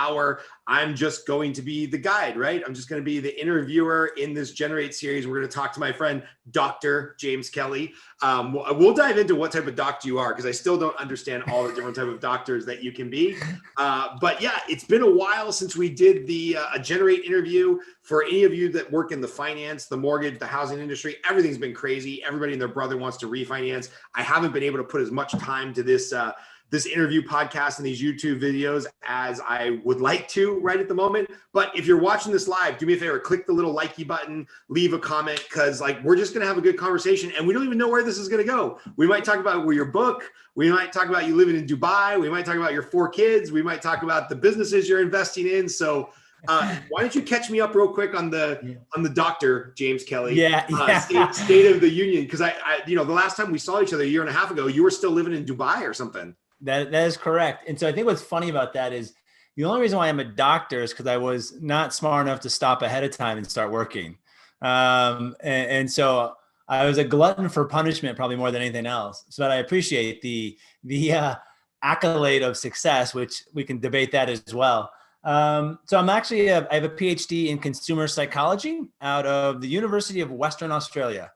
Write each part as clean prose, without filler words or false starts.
hour, I'm just going to be the guide, right? I'm just going to be the interviewer in this Generate series. We're going to talk to my friend, Dr. James Kelley. We'll dive into what type of doctor you are, because I still don't understand all the different type of doctors that you can be. But yeah, it's been a while since we did the a Generate interview. For any of you that work in the finance, the mortgage, the housing industry, everything's been crazy. Everybody and their brother wants to refinance. I haven't been able to put as much time to this this interview podcast and these YouTube videos as I would like to right at the moment. But if you're watching this live, do me a favor, click the little likey button, leave a comment, because like we're just going to have a good conversation and we don't even know where this is going to go. We might talk about your book. We might talk about you living in Dubai. We might talk about your 4 kids. We might talk about the businesses you're investing in. So why don't you catch me up real quick on the Dr. James Kelley State of the Union? Because I the last time we saw each other a year and a half ago, you were still living in Dubai or something. That is correct. And so I think what's funny about that is the only reason why I'm a doctor is because I was not smart enough to stop ahead of time and start working. And so I was a glutton for punishment, probably more than anything else. So that I appreciate the accolade of success, which we can debate that as well. So I'm actually, I have a PhD in consumer psychology out of the University of Western Australia.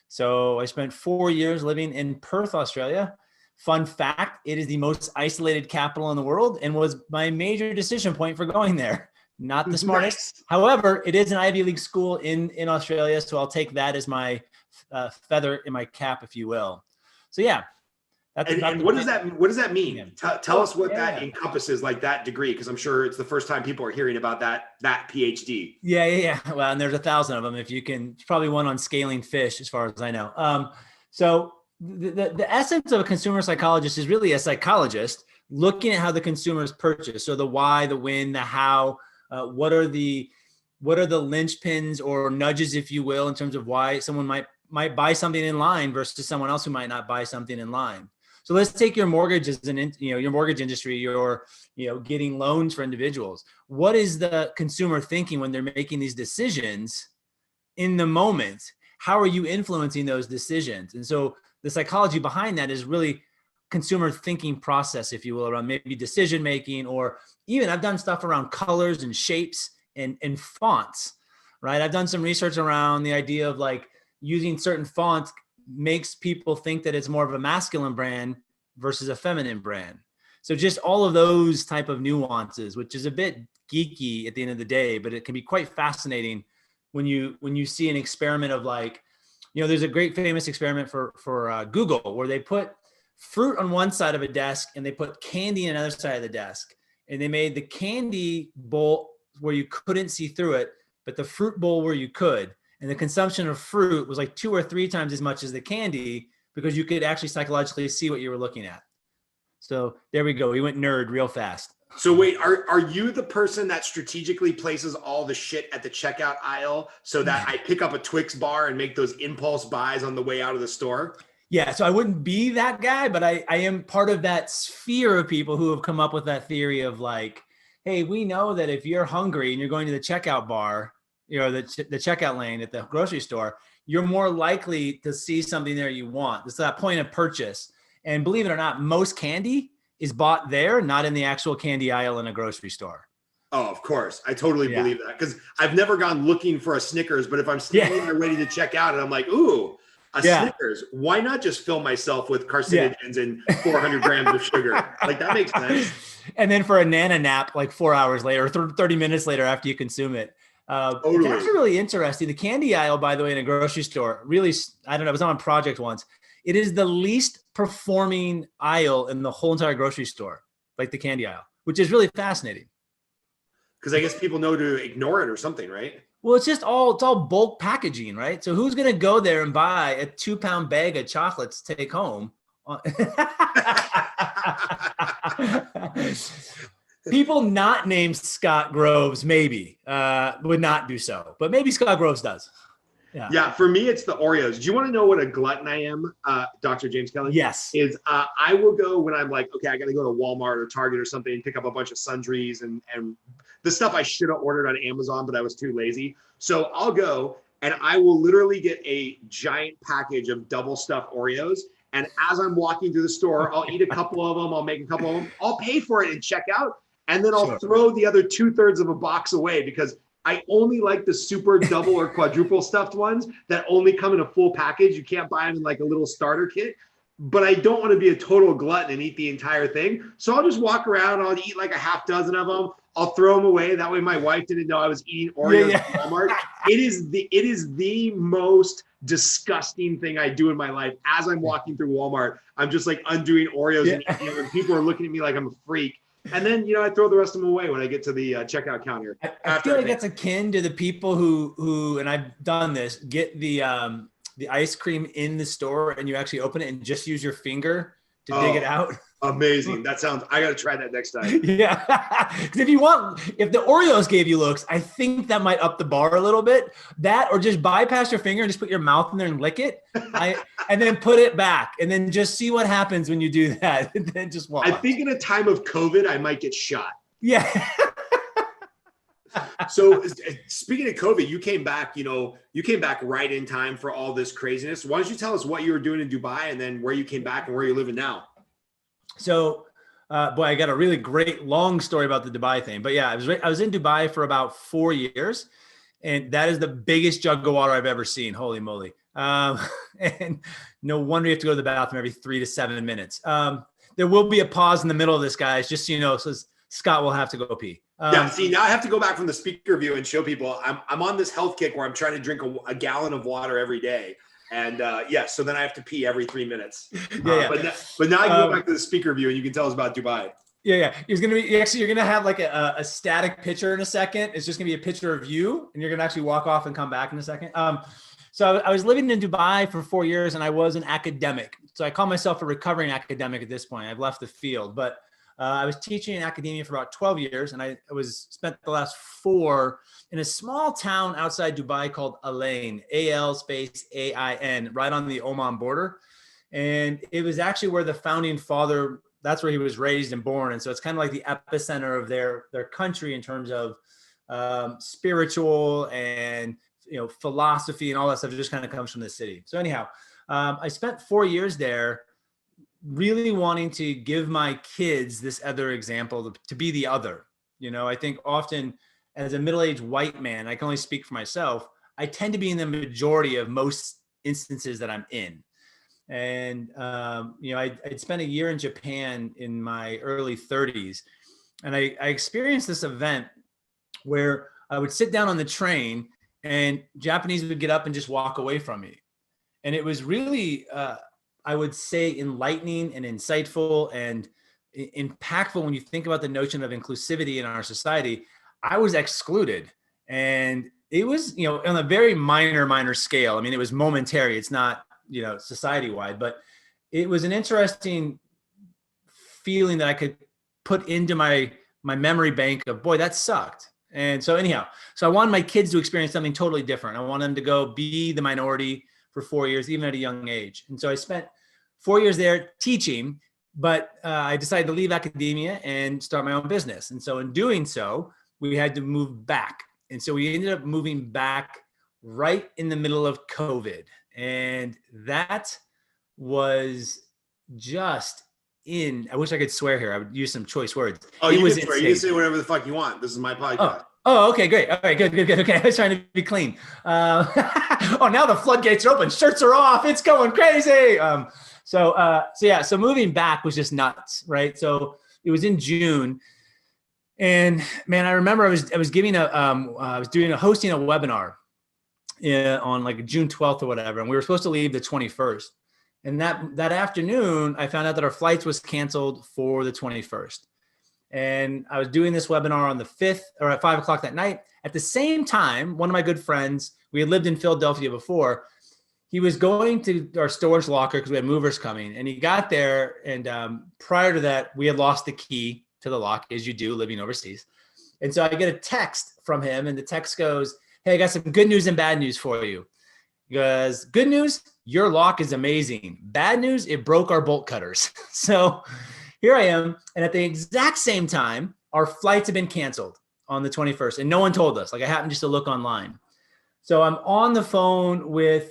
So I spent 4 years living in Perth, Australia. Fun fact, it is the most isolated capital in the world and was my major decision point for going there. Not the smartest. Nice. However, it is an Ivy League school in Australia. So I'll take that as my feather in my cap, if you will. So yeah. And what does that mean? Yeah. Tell us what that encompasses, like that degree, because I'm sure it's the first time people are hearing about that PhD. Yeah. Well, and there's 1,000 of them. If you can, it's probably one on scaling fish, as far as I know. So the essence of a consumer psychologist is really a psychologist looking at how the consumers purchase. So the why, the when, the how, what are the linchpins or nudges, if you will, in terms of why someone might buy something in line versus someone else who might not buy something in line. So let's take your mortgage as your mortgage industry, your getting loans for individuals. What is the consumer thinking when they're making these decisions in the moment? How are you influencing those decisions? And so the psychology behind that is really consumer thinking process, if you will, around maybe decision making, or even I've done stuff around colors and shapes and fonts, right? I've done some research around the idea of like using certain fonts makes people think that it's more of a masculine brand versus a feminine brand. So just all of those type of nuances, which is a bit geeky at the end of the day, but it can be quite fascinating when you see an experiment of like, there's a great famous experiment for Google where they put fruit on one side of a desk and they put candy on another side of the desk. And they made the candy bowl where you couldn't see through it, but the fruit bowl where you could. And the consumption of fruit was like 2 or 3 times as much as the candy because you could actually psychologically see what you were looking at. So there we go. We went nerd real fast. So wait, are you the person that strategically places all the shit at the checkout aisle so that I pick up a Twix bar and make those impulse buys on the way out of the store? Yeah, so I wouldn't be that guy, but I am part of that sphere of people who have come up with that theory of like, hey, we know that if you're hungry and you're going to the checkout bar, the checkout lane at the grocery store, you're more likely to see something there you want. It's that point of purchase. And believe it or not, most candy is bought there, not in the actual candy aisle in a grocery store. Oh, of course. I totally believe that because I've never gone looking for a Snickers, but if I'm standing there ready to check out and I'm like, ooh, Snickers, why not just fill myself with carcinogens and 400 grams of sugar? Like that makes sense. And then for a Nana nap, like 4 hours later, or 30 minutes later after you consume it. Totally. It's actually really interesting. The candy aisle, by the way, in a grocery store, really, I don't know, I was on a project once. It is the least performing aisle in the whole entire grocery store, like the candy aisle, which is really fascinating. Because I guess people know to ignore it or something, right? Well, it's all bulk packaging, right? So who's going to go there and buy a 2-pound bag of chocolates to take home? People not named Scott Groves maybe would not do so, but maybe Scott Groves does. Yeah, for me, it's the Oreos. Do you want to know what a glutton I am, Dr. James Kelley? Yes. I will go when I'm like, okay, I got to go to Walmart or Target or something and pick up a bunch of sundries and the stuff I should have ordered on Amazon, but I was too lazy. So I'll go and I will literally get a giant package of double stuffed Oreos. And as I'm walking through the store, I'll eat a couple of them. I'll make a couple of them. I'll pay for it and check out. and then I'll throw the other 2/3 of a box away because I only like the super double or quadruple stuffed ones that only come in a full package. You can't buy them in like a little starter kit. But I don't want to be a total glutton and eat the entire thing. So I'll just walk around. I'll eat like a half dozen of them. I'll throw them away. That way my wife didn't know I was eating Oreos at Walmart. It is the most disgusting thing I do in my life. As I'm walking through Walmart, I'm just like undoing Oreos and eating them, and people are looking at me like I'm a freak. And then, I throw the rest of them away when I get to the checkout counter. I feel like that's akin to the people who, and I've done this, get the ice cream in the store and you actually open it and just use your finger to dig it out. Amazing. I got to try that next time. Yeah. Because if the Oreos gave you looks, I think that might up the bar a little bit. That, or just bypass your finger and just put your mouth in there and lick it. And then put it back and then just see what happens when you do that. And then just watch. I think in a time of COVID, I might get shot. Yeah. So speaking of COVID, you came back right in time for all this craziness. Why don't you tell us what you were doing in Dubai and then where you came back and where you're living now? So, boy, I got a really great long story about the Dubai thing, but yeah, I was in Dubai for about 4 years, and that is the biggest jug of water I've ever seen. Holy moly. And no wonder you have to go to the bathroom every 3 to 7 minutes. There will be a pause in the middle of this, guys, just so you know, so Scott will have to go pee. See, now I have to go back from the speaker view and show people I'm on this health kick where I'm trying to drink a gallon of water every day. And so then I have to pee every 3 minutes. But now I can go back to the speaker view and you can tell us about Dubai. Yeah. You're going to have like a static picture in a second. It's just going to be a picture of you, and you're going to actually walk off and come back in a second. So I was living in Dubai for 4 years, and I was an academic. So I call myself a recovering academic at this point. I've left the field, but I was teaching in academia for about 12 years, and I spent the last 4 in a small town outside Dubai called Alain, ALAIN, right on the Oman border. And it was actually where the founding father, that's where he was raised and born. And so it's kind of like the epicenter of their country in terms of spiritual and philosophy and all that stuff. It just kind of comes from the city. So anyhow, I spent 4 years there, really wanting to give my kids this other example, to be the other. I think often as a middle-aged white man, I can only speak for myself, I tend to be in the majority of most instances that I'm in. And, I'd spent a year in Japan in my early 30s, and I experienced this event where I would sit down on the train and Japanese would get up and just walk away from me. And it was really, I would say, enlightening and insightful and impactful when you think about the notion of inclusivity in our society. I was excluded, and it was, on a very minor scale. I mean, it was momentary. It's not, society wide, but it was an interesting feeling that I could put into my memory bank of, boy, that sucked. And so anyhow, I wanted my kids to experience something totally different. I wanted them to go be the minority for 4 years, even at a young age. And so I spent 4 years there teaching, but I decided to leave academia and start my own business. And so in doing so, we had to move back. And so we ended up moving back right in the middle of COVID. And that was just I wish I could swear here. I would use some choice words. Oh, you can swear. You can say whatever the fuck you want. This is my podcast. Oh, okay, great. All right, good. Okay, I was trying to be clean. Now the floodgates are open. Shirts are off. It's going crazy. So moving back was just nuts, right? So it was in June, and man, I remember I was hosting a webinar on like June 12th or whatever, and we were supposed to leave the 21st. And that afternoon, I found out that our flights was canceled for the 21st. And I was doing this webinar on the 5th or at 5 o'clock that night. At the same time, one of my good friends, we had lived in Philadelphia before, he was going to our storage locker because we had movers coming. And he got there, and prior to that, we had lost the key to the lock, as you do living overseas. And so I get a text from him, and the text goes, "Hey, I got some good news and bad news for you." He goes, "Good news, your lock is amazing. Bad news, it broke our bolt cutters." So here I am. And at the exact same time, our flights have been canceled on the 21st, and no one told us. Like, I happened just to look online. So I'm on the phone with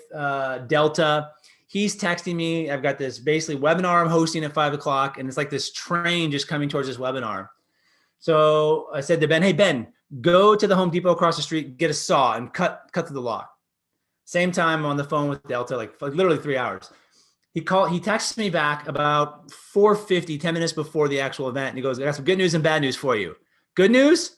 Delta. He's texting me. I've got this basically webinar I'm hosting at 5 o'clock, and it's like this train just coming towards this webinar. So I said to Ben, hey, Ben, go to the Home Depot across the street, get a saw and cut through the lock. Same time I'm on the phone with Delta, like literally 3 hours. He texts me back about 4:50, 10 minutes before the actual event. And he goes, I got some good news and bad news for you. Good news,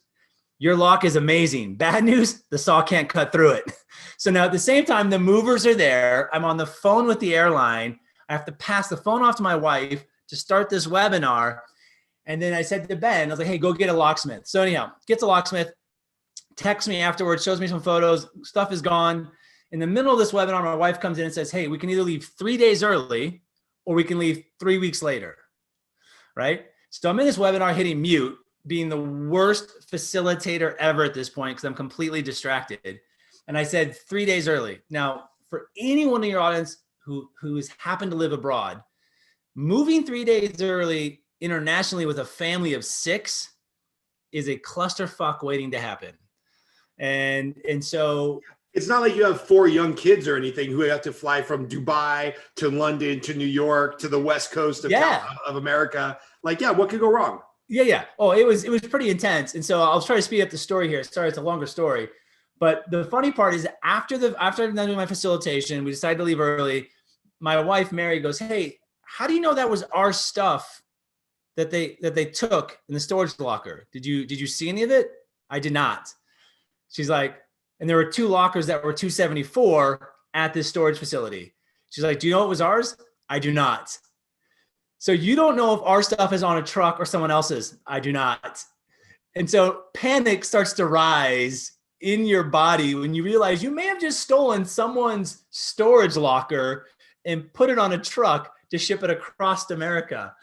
your lock is amazing. Bad news, the saw can't cut through it. So now at the same time, the movers are there. I'm on the phone with the airline. I have to pass the phone off to my wife to start this webinar. And then I said to Ben, I was like, hey, go get a locksmith. So anyhow, gets a locksmith, texts me afterwards, shows me some photos, stuff is gone. In the middle of this webinar, my wife comes in and says, hey, we can either leave 3 days early or we can leave 3 weeks later, right? So I'm in this webinar hitting mute, being the worst facilitator ever at this point because I'm completely distracted. And I said 3 days early. Now, for anyone in your audience who has happened to live abroad, moving 3 days early internationally with a family of 6 is a clusterfuck waiting to happen. And so it's not like you have 4 young kids or anything who have to fly from Dubai to London to New York to the West Coast of America. Like, yeah, what could go wrong? Yeah. Oh, it was pretty intense. And so I'll try to speed up the story here. Sorry, it's a longer story. But the funny part is after I'm done doing my facilitation, we decided to leave early. My wife, Mary, goes, hey, how do you know that was our stuff that they took in the storage locker? Did you see any of it? I did not. She's like, and there were 2 lockers that were 274 at this storage facility. She's like, do you know it was ours? I do not. So you don't know if our stuff is on a truck or someone else's. I do not. And so panic starts to rise in your body when you realize you may have just stolen someone's storage locker and put it on a truck to ship it across America.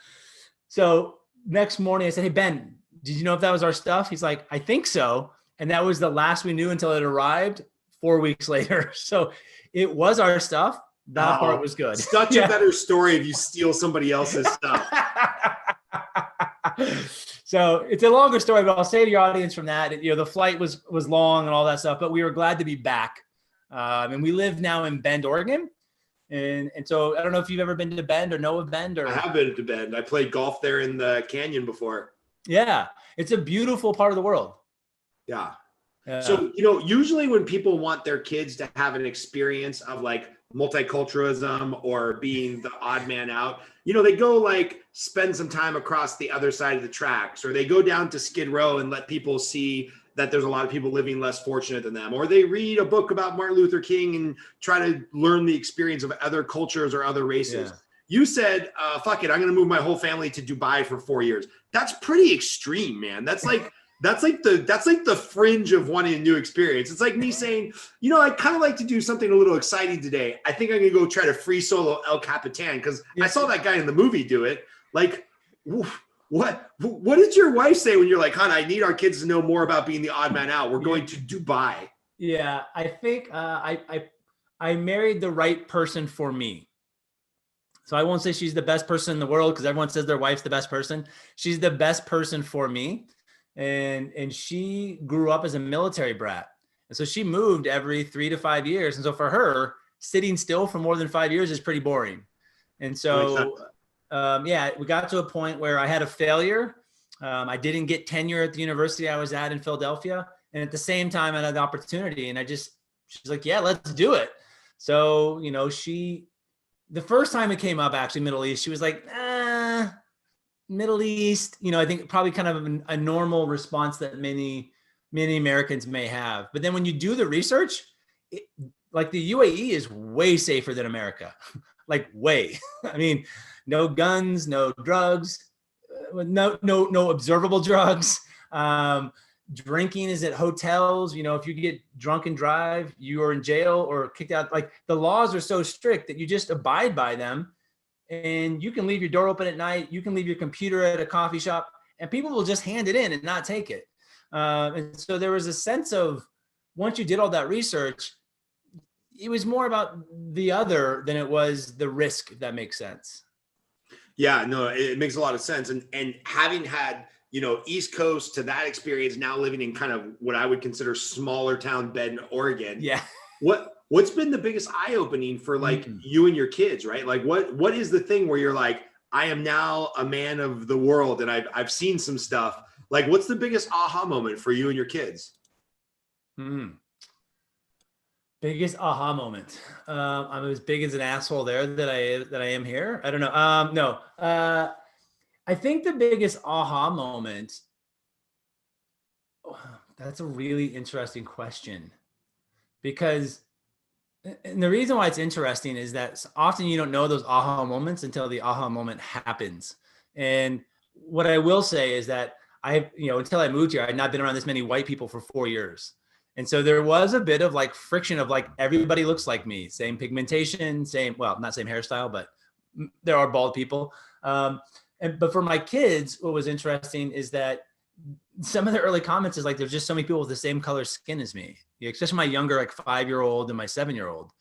So next morning I said, hey, Ben, did you know if that was our stuff? He's like, I think so. And that was the last we knew until it arrived 4 weeks later. So it was our stuff. That part was good. Such a better story if you steal somebody else's stuff. So it's a longer story, but I'll say to your audience from that, the flight was long and all that stuff, but we were glad to be back. And we live now in Bend, Oregon. And so I don't know if you've ever been to Bend or know of Bend. Or I have been to Bend. I played golf there in the canyon before. Yeah. It's a beautiful part of the world. Yeah. So, usually when people want their kids to have an experience of like multiculturalism or being the odd man out, they go like spend some time across the other side of the tracks, or they go down to Skid Row and let people see that there's a lot of people living less fortunate than them, or they read a book about Martin Luther King and try to learn the experience of other cultures or other races. Yeah. You said, fuck it, I'm going to move my whole family to Dubai for 4 years. That's pretty extreme, man. That's like the fringe of wanting a new experience. It's like me saying, I kind of like to do something a little exciting today. I think I'm going to go try to free solo El Capitan because I saw that guy in the movie do it. Like, what did your wife say when you're like, hon, I need our kids to know more about being the odd man out. We're going to Dubai. Yeah, I think I married the right person for me. So I won't say she's the best person in the world because everyone says their wife's the best person. She's the best person for me. And she grew up as a military brat. And so she moved every 3 to 5 years. And so for her, sitting still for more than 5 years is pretty boring. And so, we got to a point where I had a failure. I didn't get tenure at the university I was at in Philadelphia. And at the same time, I had the opportunity. And she's like, yeah, let's do it. So, the first time it came up, actually, Middle East, she was like, Middle East, I think probably kind of a normal response that many Americans may have. But then when you do the research, like the UAE is way safer than America, like way. I mean, no guns, no drugs, no observable drugs. Drinking is at hotels. If you get drunk and drive, you are in jail or kicked out. Like the laws are so strict that you just abide by them. And you can leave your door open at night. You can leave your computer at a coffee shop and people will just hand it in and not take it. And so there was a sense of, once you did all that research, it was more about the other than it was the risk, if that makes sense. Yeah, no, it makes a lot of sense. And having had, East Coast to that experience, now living in kind of what I would consider smaller town Bend, Oregon. Yeah. What's been the biggest eye-opening for like you and your kids, right? Like what is the thing where you're like, I am now a man of the world and I've seen some stuff. Like, what's the biggest aha moment for you and your kids? Biggest aha moment. I'm as big as an asshole there that I am here. I don't know. No. I think the biggest aha moment. Oh, that's a really interesting question, because and the reason why it's interesting is that often you don't know those aha moments until the aha moment happens. And what I will say is that until I moved here, I'd not been around this many white people for 4 years. And so there was a bit of like friction of like, everybody looks like me, same pigmentation, not same hairstyle, but there are bald people. But for my kids, what was interesting is that some of the early comments is like, there's just so many people with the same color skin as me, especially my younger, like 5-year-old and my 7-year-old.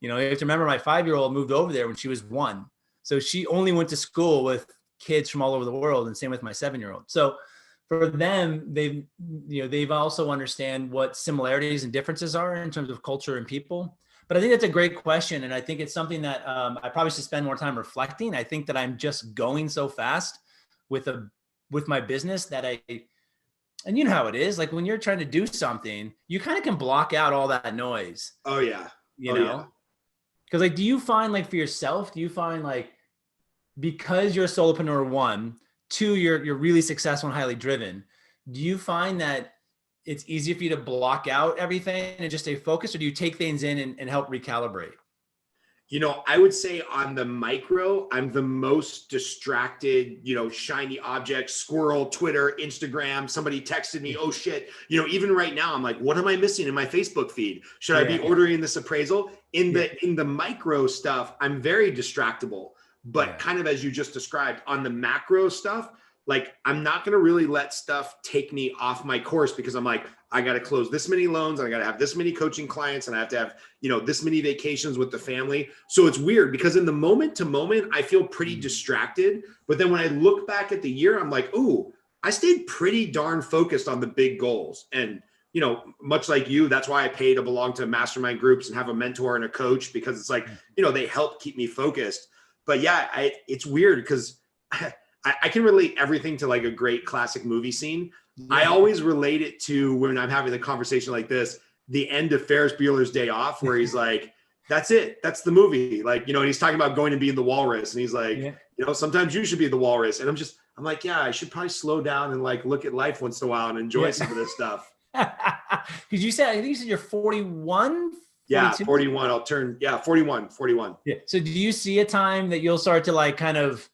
You have to remember my 5-year-old moved over there when she was 1. So she only went to school with kids from all over the world, and same with my 7-year-old. So for them, they've also understand what similarities and differences are in terms of culture and people. But I think that's a great question. And I think it's something that I probably should spend more time reflecting. I think that I'm just going so fast with my business that and you know how it is, like when you're trying to do something, you kind of can block out all that noise. Oh yeah. Because like, do you find like for yourself, like, because you're a solopreneur, 1, 2, you're really successful and highly driven, do you find that it's easier for you to block out everything and just stay focused, or do you take things in and help recalibrate? I would say on the micro, I'm the most distracted, shiny objects, squirrel, Twitter, Instagram, somebody texted me, oh shit. Even right now, I'm like, what am I missing in my Facebook feed? Should I be ordering this appraisal? In the micro stuff, I'm very distractible, but kind of as you just described, on the macro stuff, like I'm not going to really let stuff take me off my course, because I'm like, I got to close this many loans, and I got to have this many coaching clients, and I have to have, this many vacations with the family. So it's weird, because in the moment to moment, I feel pretty distracted. But then when I look back at the year, I'm like, ooh, I stayed pretty darn focused on the big goals. And, much like you, that's why I pay to belong to mastermind groups and have a mentor and a coach, because it's like, they help keep me focused. But yeah, it's weird because I can relate everything to like a great classic movie scene. I always relate it to, when I'm having a conversation like this, the end of Ferris Bueller's Day Off, where he's like, that's it. That's the movie. Like, and he's talking about going and being the walrus. And he's like, sometimes you should be the walrus. And I'm like, yeah, I should probably slow down and like look at life once in a while and enjoy some of this stuff. Because I think you said you're 41. Yeah, 41. I'll turn, 41. Yeah. So do you see a time that you'll start to like kind of,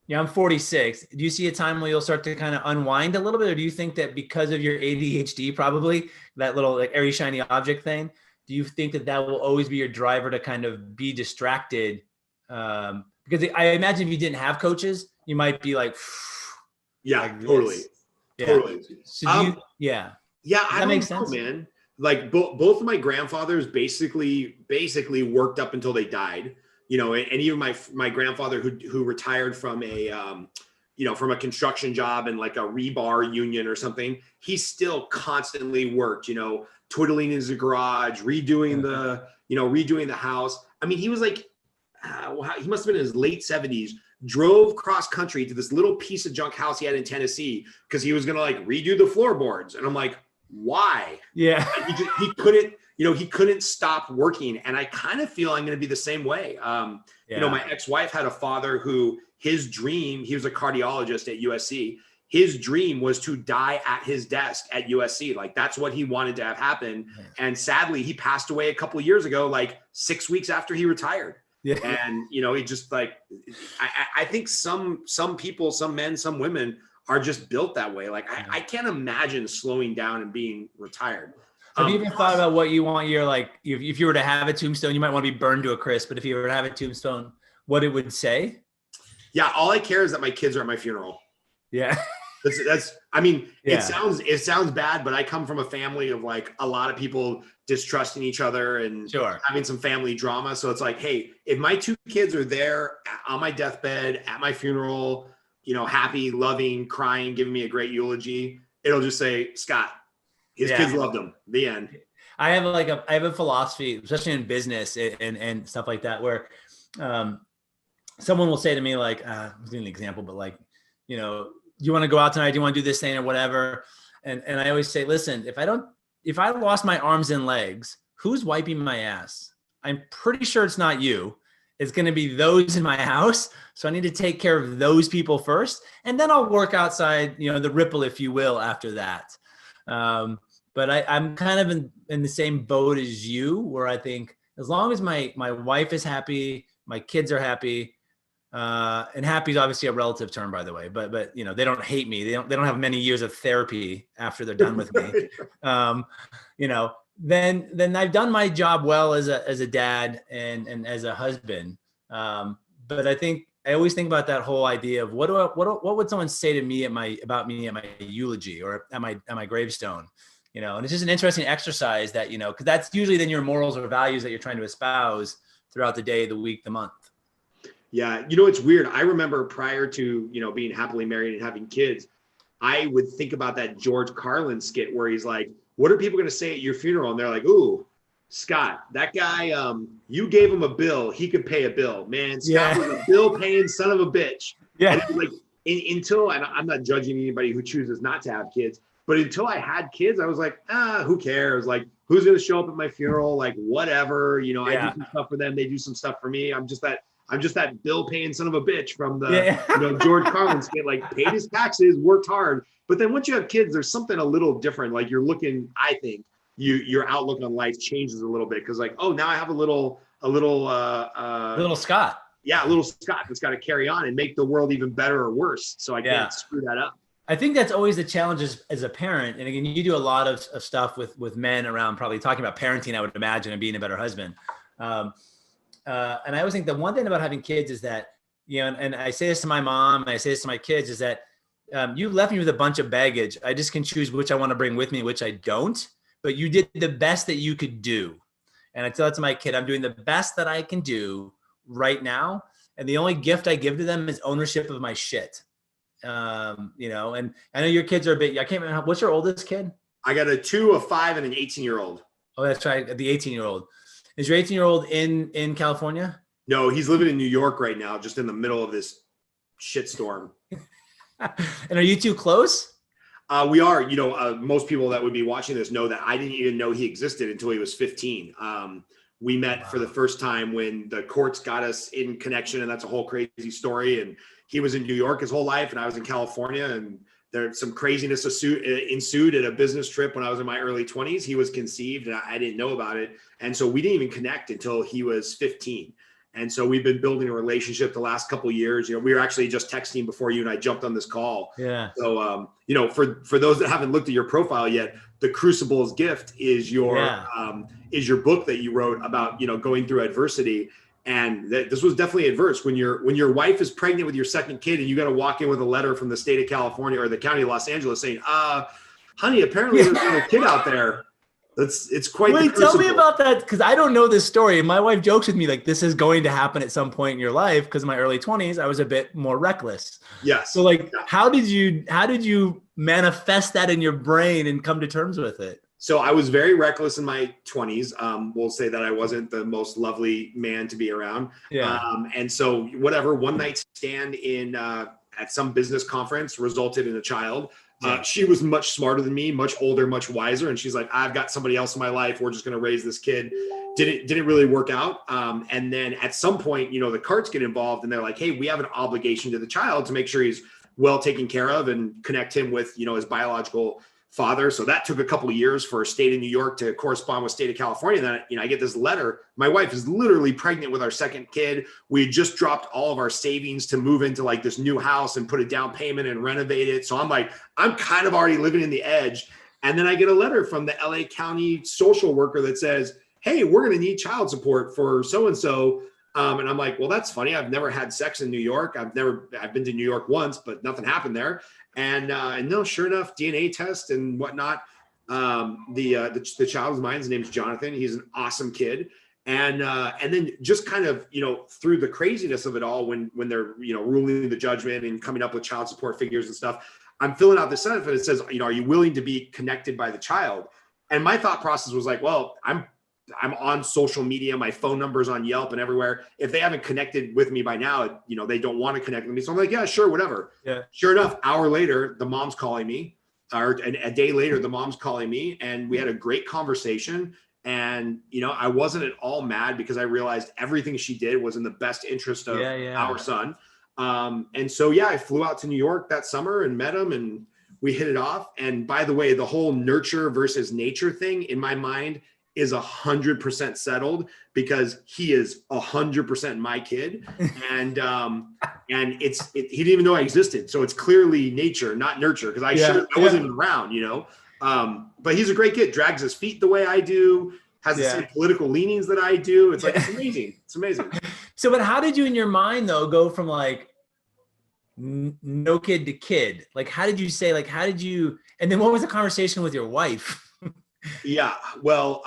I'm 46. Do you see a time where you'll start to kind of unwind a little bit? Or do you think that because of your ADHD, probably that little like airy, shiny object thing, do you think that will always be your driver to kind of be distracted? Because I imagine if you didn't have coaches, you might be like, like totally. Yeah. Totally. So I don't know, man. Like both of my grandfathers basically worked up until they died. And even my grandfather who retired from from a construction job and like a rebar union or something, he still constantly worked, twiddling in his garage, redoing the house. I mean, he was like, he must've been in his late 70s, drove cross country to this little piece of junk house he had in Tennessee, because he was going to like redo the floorboards. And I'm like, why? Yeah. He couldn't, he couldn't stop working. And I kind of feel I'm going to be the same way. My ex-wife had a father who his dream, he was a cardiologist at USC. His dream was to die at his desk at USC. Like that's what he wanted to have happen. Yeah. And sadly, he passed away a couple of years ago, like 6 weeks after he retired. Yeah. And, it just like, I think some people, some men, some women are just built that way. Like I can't imagine slowing down and being retired. Have you ever thought about what you want your, like, if you were to have a tombstone, you might want to be burned to a crisp, but if you were to have a tombstone, what it would say? Yeah. All I care is that my kids are at my funeral. Yeah. It sounds bad, but I come from a family of like a lot of people distrusting each other and having some family drama. So it's like, hey, if my 2 kids are there on my deathbed, at my funeral, happy, loving, crying, giving me a great eulogy, it'll just say, Scott, his kids loved him. The end. I have a philosophy, especially in business and stuff like that, where someone will say to me, like, I'm doing an example, but like, you want to go out tonight? Do you want to do this thing or whatever? And I always say, listen, if I lost my arms and legs, who's wiping my ass? I'm pretty sure it's not you. It's going to be those in my house. So I need to take care of those people first. And then I'll work outside, the ripple, if you will, after that. But I'm kind of in the same boat as you, where I think as long as my wife is happy, my kids are happy, and happy is obviously a relative term, by the way, but they don't hate me. They don't have many years of therapy after they're done with me. Then I've done my job well as a dad and as a husband. But I think I always think about that whole idea of what would someone say to me about me at my eulogy or at my gravestone, and it's just an interesting exercise that, because that's usually then your morals or values that you're trying to espouse throughout the day, the week, the month. Yeah. It's weird. I remember prior to, being happily married and having kids, I would think about that George Carlin skit where he's like, what are people going to say at your funeral? And they're like, ooh, Scott, that guy, you gave him a bill. He could pay a bill, man. Scott was a bill paying son of a bitch. Yeah. And like until, and I'm not judging anybody who chooses not to have kids, but until I had kids, I was like, who cares? Like, who's going to show up at my funeral? Like, whatever, I do some stuff for them. They do some stuff for me. I'm just that bill paying son of a bitch from the, George Carlin skit, like paid his taxes, worked hard. But then once you have kids, there's something a little different. Like you're looking, I think your outlook on life changes a little bit. Cause like, oh, now I have a little Scott. Yeah. A little Scott that's got to carry on and make the world even better or worse. So I can't screw that up. I think that's always the challenge as a parent. And again, you do a lot of stuff with men around probably talking about parenting, I would imagine, and being a better husband. And I always think the one thing about having kids is that, and I say this to my mom, and I say this to my kids, is that you left me with a bunch of baggage. I just can choose which I want to bring with me, which I don't, but you did the best that you could do. And I tell that to my kid, I'm doing the best that I can do right now. And the only gift I give to them is ownership of my shit. And I know your kids are a bit, I can't remember, what's your oldest kid? I got a 2, a 5, and an 18-year-old. Oh, that's right. The 18-year-old. Is your 18-year-old in California? No, he's living in New York right now, just in the middle of this shitstorm. And are you two close? We are. Most people that would be watching this know that I didn't even know he existed until he was 15. We met for the first time when the courts got us in connection, and that's a whole crazy story. And he was in New York his whole life, and I was in California, and there's some craziness ensued at a business trip when I was in my early 20s. He was conceived, and I didn't know about it. And so we didn't even connect until he was 15. And so we've been building a relationship the last couple of years. We were actually just texting before you and I jumped on this call. Yeah. So, for those that haven't looked at your profile yet, The Crucible's Gift is your book that you wrote about, going through adversity. And this was definitely adverse when your wife is pregnant with your second kid and you got to walk in with a letter from the state of California or the county of Los Angeles saying, honey, apparently there's another kid out there. It's quite. Wait, tell me about that, because I don't know this story. My wife jokes with me like this is going to happen at some point in your life, because in my early 20s I was a bit more reckless. Yes. So how did you manifest that in your brain and come to terms with it? So I was very reckless in my 20s. We'll say that I wasn't the most lovely man to be around. Yeah. And so one night stand at some business conference resulted in a child. She was much smarter than me, much older, much wiser. And she's like, I've got somebody else in my life. We're just going to raise this kid. Didn't really work out. And then at some point, the carts get involved and they're like, hey, we have an obligation to the child to make sure he's well taken care of and connect him with, his biological father. So that took a couple of years for state of New York to correspond with state of California. Then, I get this letter. My wife is literally pregnant with our second kid. We had just dropped all of our savings to move into like this new house and put a down payment and renovate it. So I'm kind of already living in the edge. And then I get a letter from the LA County social worker that says, hey, we're going to need child support for so-and-so. And I'm like, well, that's funny. I've never had sex in New York. I've been to New York once, but nothing happened there. And no, sure enough, DNA test and whatnot. The child is mine. His name's Jonathan. He's an awesome kid. And then just kind of, through the craziness of it all, when they're, ruling the judgment and coming up with child support figures and stuff, I'm filling out the sentence and it says, are you willing to be connected by the child? And my thought process was like, well, I'm I'm on social media. My phone number's on Yelp and everywhere. If they haven't connected with me by now, they don't want to connect with me. So I'm like, yeah, sure, whatever. Yeah. Sure enough, hour later, the mom's calling me, or a day later, the mom's calling me, and we had a great conversation. And, I wasn't at all mad because I realized everything she did was in the best interest of our son. And so, I flew out to New York that summer and met him, and we hit it off. And by the way, the whole nurture versus nature thing in my mind is 100% settled, because he is 100% my kid. And he didn't even know I existed. So it's clearly nature, not nurture. Cause I wasn't even around, but he's a great kid, drags his feet the way I do, has the same political leanings that I do. It's like, it's amazing. It's amazing. So, but how did you in your mind though, go from like no kid to kid? Like, how did you say, like, and then what was the conversation with your wife? Yeah. Well,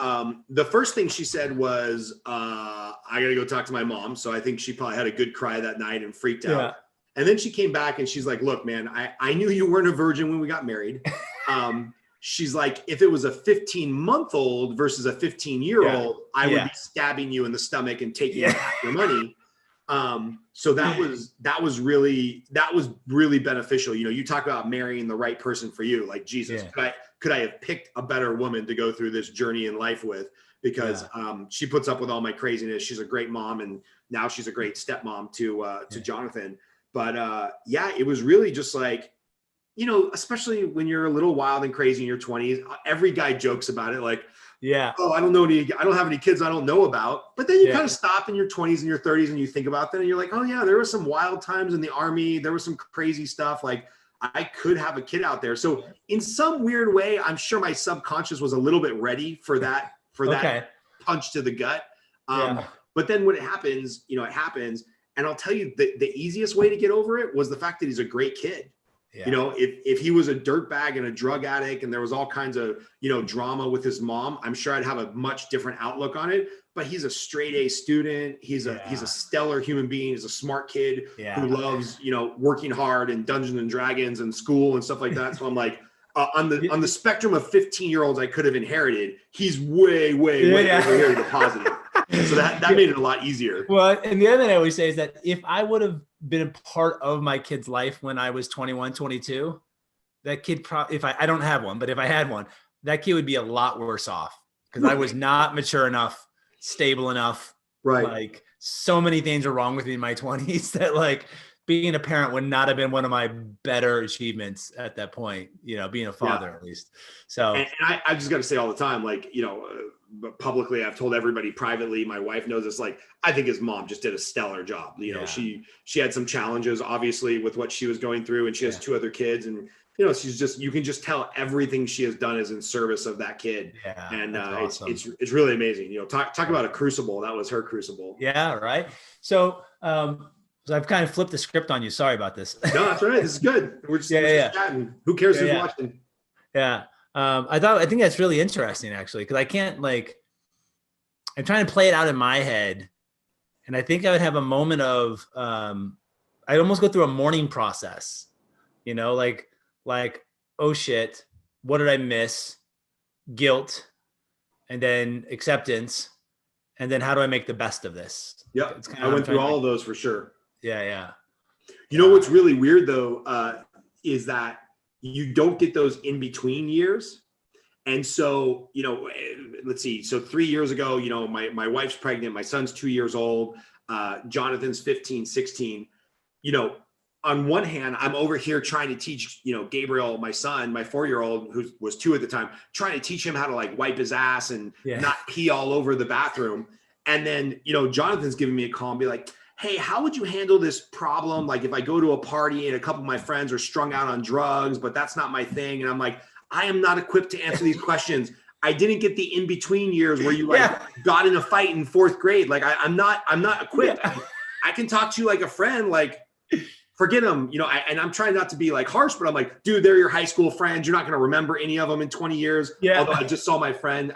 the first thing she said was, I got to go talk to my mom. So I think she probably had a good cry that night and freaked out. And then she came back and she's like, look, man, I knew you weren't a virgin when we got married. She's like, if it was a 15-month-old versus a 15-year-old, I would be stabbing you in the stomach and taking your money. So that was really beneficial. You talk about marrying the right person for you, like Jesus. Could I have picked a better woman to go through this journey in life with? Because she puts up with all my craziness. She's a great mom, and now she's a great stepmom to Jonathan. But it was really just like, especially when you're a little wild and crazy in your 20s, every guy jokes about it, like, oh, I don't have any kids I don't know about. But then you kind of stop in your 20s and your 30s and you think about that and you're like, oh yeah, there were some wild times in the Army. There was some crazy stuff. Like, I could have a kid out there. So in some weird way, I'm sure my subconscious was a little bit ready for that punch to the gut. But then when it happens, it happens. And I'll tell you, the easiest way to get over it was the fact that he's a great kid. If he was a dirtbag and a drug addict and there was all kinds of, drama with his mom, I'm sure I'd have a much different outlook on it. But he's a straight A student. He's a stellar human being. He's a smart kid who loves, working hard and Dungeons and Dragons and school and stuff like that. So I'm like, on the spectrum of 15-year-olds I could have inherited, he's way over here to the positive. So that made it a lot easier. Well, and the other thing I always say is that if I would have been a part of my kid's life when I was 21, 22, that kid if I don't have one, but if I had one, that kid would be a lot worse off, because I was not mature enough, stable enough. Right. Like, so many things are wrong with me in my 20s that, like, being a parent would not have been one of my better achievements at that point, being a father at least. So, and I just got to say all the time, like, publicly, I've told everybody, privately, my wife knows this, like, I think his mom just did a stellar job. She had some challenges, obviously, with what she was going through, and she has 2 other kids, and you can just tell everything she has done is in service of that kid. And awesome. it's really amazing. Talk about a crucible. That was her crucible. Yeah. Right. So I've kind of flipped the script on you. Sorry about this. No, that's all right. This is good. We're just chatting. Who cares who's watching? Yeah. I think that's really interesting, actually, because I can't, like, I'm trying to play it out in my head, and I think I would have a moment of, I'd almost go through a mourning process, like, oh shit, what did I miss? Guilt, and then acceptance, and then how do I make the best of this? Yep. I went through all of those for sure. Yeah. What's really weird though, is that you don't get those in between years. And so, let's see. So 3 years ago, my wife's pregnant. My son's 2 years old. Jonathan's 15, 16. On one hand, I'm over here trying to teach, Gabriel, my son, my 4-year-old, who was 2 at the time, trying to teach him how to, like, wipe his ass and not pee all over the bathroom. And then, Jonathan's giving me a call and be like, hey, how would you handle this problem? Like, if I go to a party and a couple of my friends are strung out on drugs, but that's not my thing. And I'm like, I am not equipped to answer these questions. I didn't get the in-between years where you got in a fight in 4th grade. Like, I'm not equipped. I can talk to you like a friend, like, forget them, and I'm trying not to be, like, harsh, but I'm like, dude, they're your high school friends. You're not going to remember any of them in 20 years. Yeah. Although I just saw my friend,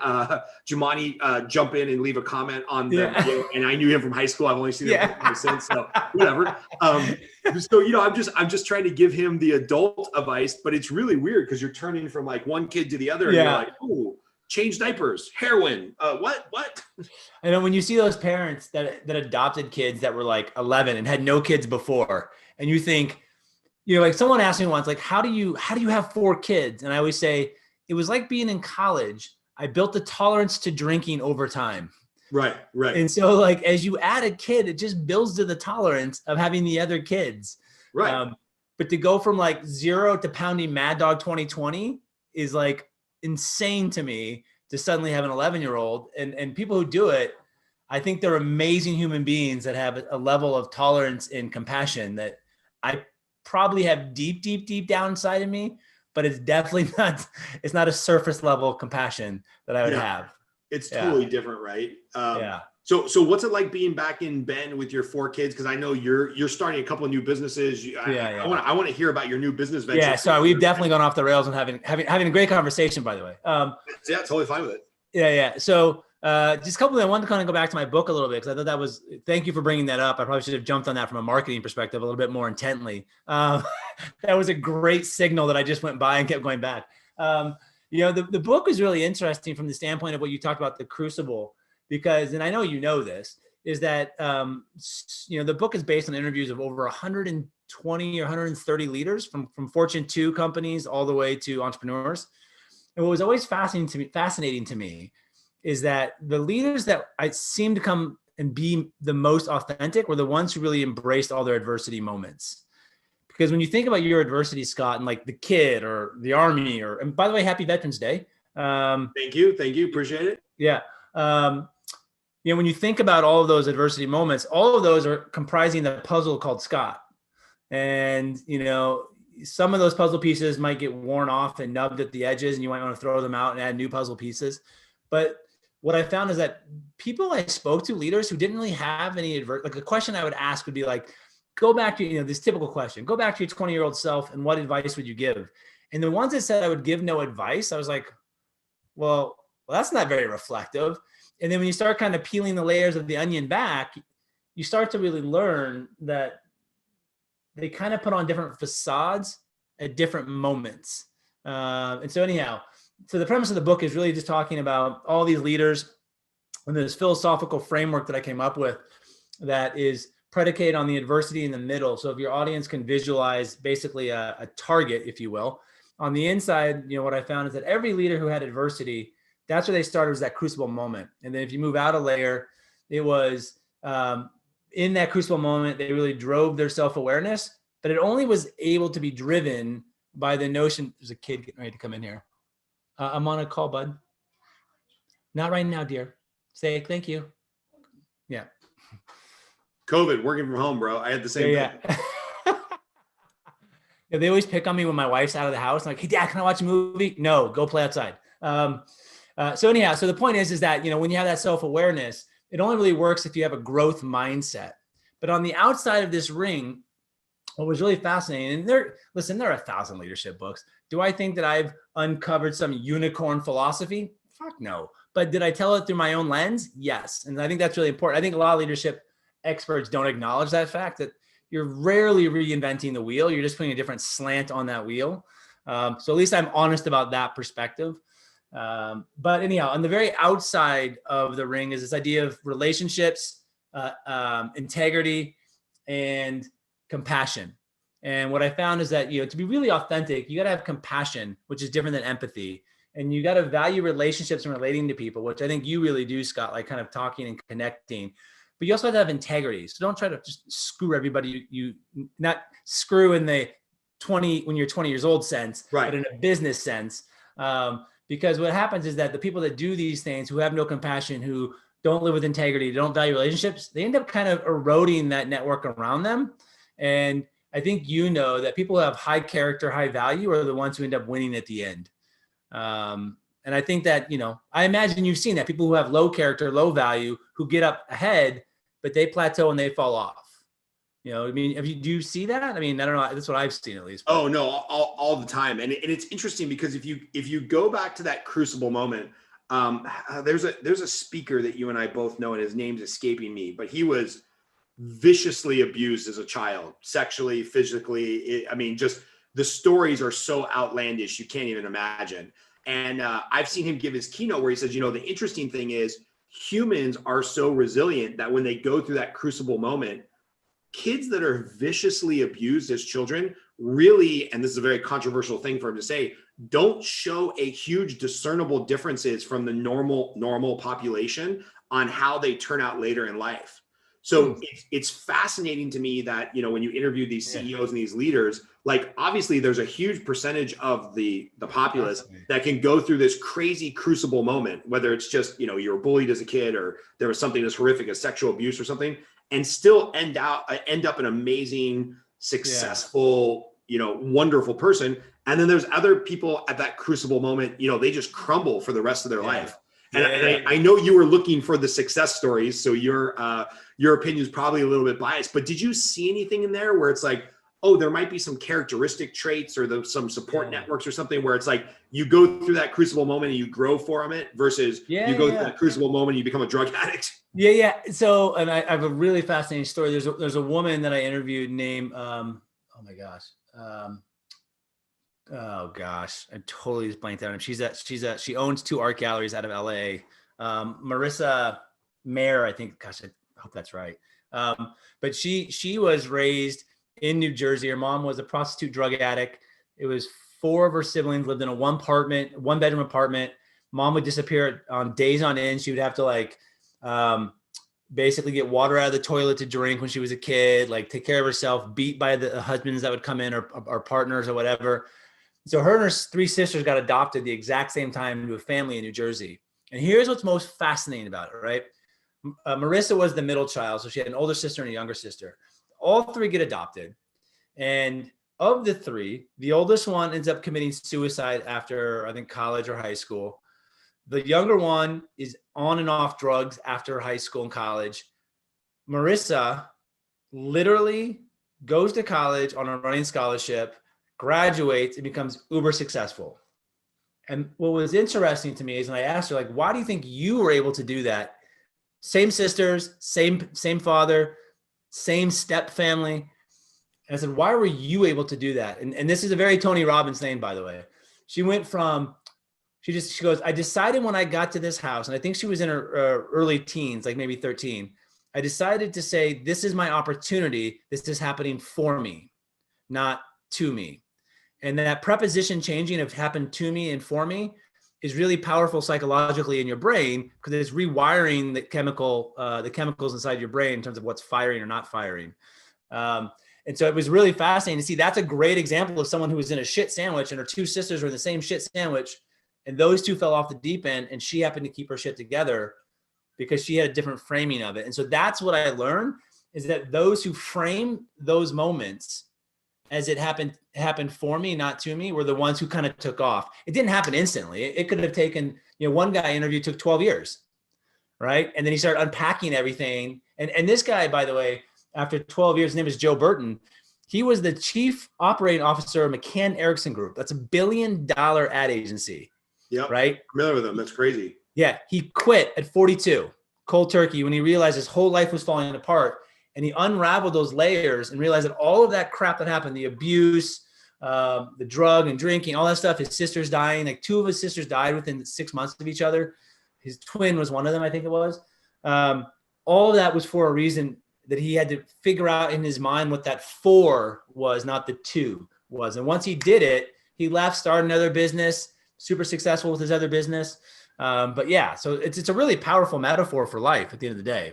Jumani, jump in and leave a comment on the video, and I knew him from high school. I've only seen him since, so whatever. So, I'm just trying to give him the adult advice, but it's really weird because you're turning from, like, one kid to the other and you're like, oh, change diapers, heroin, what? And then when you see those parents that adopted kids that were like 11 and had no kids before, and you think, like someone asked me once, like, how do you have 4 kids? And I always say, it was like being in college. I built the tolerance to drinking over time. Right. And so like, as you add a kid, it just builds to the tolerance of having the other kids. Right. But to go from like 0 to pounding Mad Dog 2020 is like insane to me, to suddenly have an 11-year-old, and people who do it, I think they're amazing human beings that have a level of tolerance and compassion that I probably have deep down inside of me, but it's definitely it's not a surface level compassion that I would have. It's totally different, right? Yeah. So what's it like being back in Bend with your 4 kids? Because I know you're starting a couple of new businesses. I want to hear about your new business venture. Yeah, sorry, we've definitely gone off the rails and having a great conversation, by the way. Yeah, totally fine with it. Yeah. So just a couple of, I wanted to kind of go back to my book a little bit, because I thought thank you for bringing that up. I probably should have jumped on that from a marketing perspective a little bit more intently. That was a great signal that I just went by and kept going back. The book was really interesting from the standpoint of what you talked about, the crucible, because, and I know you know this, is that, the book is based on interviews of over 120 or 130 leaders from Fortune 2 companies all the way to entrepreneurs. And what was always fascinating to me is that the leaders that I seemed to come and be the most authentic were the ones who really embraced all their adversity moments. Because when you think about your adversity, Scott, and like the kid or the army, and by the way, happy Veterans Day. Thank you. Appreciate it. Yeah. When you think about all of those adversity moments, all of those are comprising the puzzle called Scott. And, some of those puzzle pieces might get worn off and nubbed at the edges, and you might want to throw them out and add new puzzle pieces. But what I found is that people I spoke to, leaders who didn't really have any like a question I would ask would be like, go back to, this typical question, go back to your 20-year-old self and what advice would you give? And the ones that said I would give no advice, I was like, well, that's not very reflective. And then when you start kind of peeling the layers of the onion back, you start to really learn that they kind of put on different facades at different moments. And so anyhow, so the premise of the book is really just talking about all these leaders and this philosophical framework that I came up with that is predicated on the adversity in the middle. So if your audience can visualize basically a target, if you will, on the inside, what I found is that every leader who had adversity, that's where they started, was that crucible moment. And then if you move out a layer, it was in that crucible moment, they really drove their self-awareness, but it only was able to be driven by the notion. There's a kid getting ready to come in here. I'm on a call, bud. Not right now, dear. Say thank you. Yeah. COVID, working from home, bro. I had the same thing. Yeah, they always pick on me when my wife's out of the house. I'm like, hey, Dad, can I watch a movie? No, go play outside. So anyhow, so the point is that, when you have that self-awareness, it only really works if you have a growth mindset. But on the outside of this ring, what was really fascinating, and there are 1,000 leadership books. Do I think that I've uncovered some unicorn philosophy? Fuck no. But did I tell it through my own lens? Yes. And I think that's really important. I think a lot of leadership experts don't acknowledge that fact, that you're rarely reinventing the wheel. You're just putting a different slant on that wheel. So at least I'm honest about that perspective. But anyhow, on the very outside of the ring is this idea of relationships, integrity, and compassion. And what I found is that, to be really authentic, you got to have compassion, which is different than empathy. And you got to value relationships and relating to people, which I think you really do, Scott, like kind of talking and connecting. But you also have to have integrity. So don't try to just screw everybody. You not screw in the when you're 20 years old sense, right, but in a business sense. Because what happens is that the people that do these things, who have no compassion, who don't live with integrity, don't value relationships, they end up kind of eroding that network around them. And I think that people who have high character, high value are the ones who end up winning at the end. And I think that, I imagine you've seen that people who have low character, low value, who get up ahead, but they plateau and they fall off. Do you see that? I mean, I don't know. That's what I've seen, at least. But. Oh no, all the time. And it's interesting because if you go back to that crucible moment, there's a speaker that you and I both know, and his name's escaping me, but he was viciously abused as a child, sexually, physically. Just the stories are so outlandish, you can't even imagine. And I've seen him give his keynote where he says, the interesting thing is humans are so resilient that when they go through that crucible moment, kids that are viciously abused as children really, and this is a very controversial thing for him to say, don't show a huge discernible differences from the normal population on how they turn out later in life. So it's fascinating to me that, when you interview these CEOs and these leaders, like obviously there's a huge percentage of the populace that can go through this crazy crucible moment, whether it's just, you were bullied as a kid or there was something as horrific as sexual abuse or something, and still end up an amazing, successful, wonderful person. And then there's other people at that crucible moment, they just crumble for the rest of their life. And I know you were looking for the success stories, so your opinion is probably a little bit biased, but did you see anything in there where it's like, oh, there might be some characteristic traits or some support networks or something where it's like you go through that crucible moment and you grow from it versus you go through that crucible moment and you become a drug addict? Yeah. So, and I have a really fascinating story. There's a woman that I interviewed named, oh gosh, I totally just blanked out. She owns 2 art galleries out of LA. Marissa Mayer, I think, gosh, I hope that's right. But she was raised in New Jersey. Her mom was a prostitute drug addict. It was 4 of her siblings lived in a 1-bedroom apartment. Mom would disappear on days on end. She would have to basically get water out of the toilet to drink when she was a kid, like take care of herself, beat by the husbands that would come in or partners or whatever. So her and her 3 sisters got adopted the exact same time to a family in New Jersey. And here's what's most fascinating about it, right? Marissa was the middle child. So she had an older sister and a younger sister. All 3 get adopted. And of the 3, the oldest one ends up committing suicide after, I think, college or high school. The younger one is on and off drugs after high school and college. Marissa literally goes to college on a running scholarship, graduates, and becomes uber successful. And what was interesting to me is when I asked her, like, why do you think you were able to do that? Same sisters, same father, same step family. And I said, why were you able to do that? And this is a very Tony Robbins thing, by the way. She went from, she goes, I decided when I got to this house, and I think she was in her early teens, like maybe 13. I decided to say, this is my opportunity. This is happening for me, not to me. And that preposition changing of happened to me and for me is really powerful psychologically in your brain because it's rewiring the chemicals inside your brain in terms of what's firing or not firing. And so it was really fascinating to see. That's a great example of someone who was in a shit sandwich and her 2 sisters were in the same shit sandwich. And those 2 fell off the deep end and she happened to keep her shit together because she had a different framing of it. And so that's what I learned is that those who frame those moments as it happened for me, not to me, were the ones who kind of took off. It didn't happen instantly. It could have taken, one guy interview took 12 years, right? And then he started unpacking everything. And this guy, by the way, after 12 years, his name is Joe Burton. He was the chief operating officer of McCann Erickson Group. That's $1 billion ad agency. Yeah. Right. Familiar with them. That's crazy. Yeah. He quit at 42, cold turkey, when he realized his whole life was falling apart. And he unraveled those layers and realized that all of that crap that happened, the abuse, the drug and drinking, all that stuff, his sisters dying, like 2 of his sisters died within 6 months of each other. His twin was one of them, I think it was. All of that was for a reason that he had to figure out in his mind what that 4 was, not the 2 was. And once he did it, he left, started another business, super successful with his other business. But yeah, so it's a really powerful metaphor for life at the end of the day.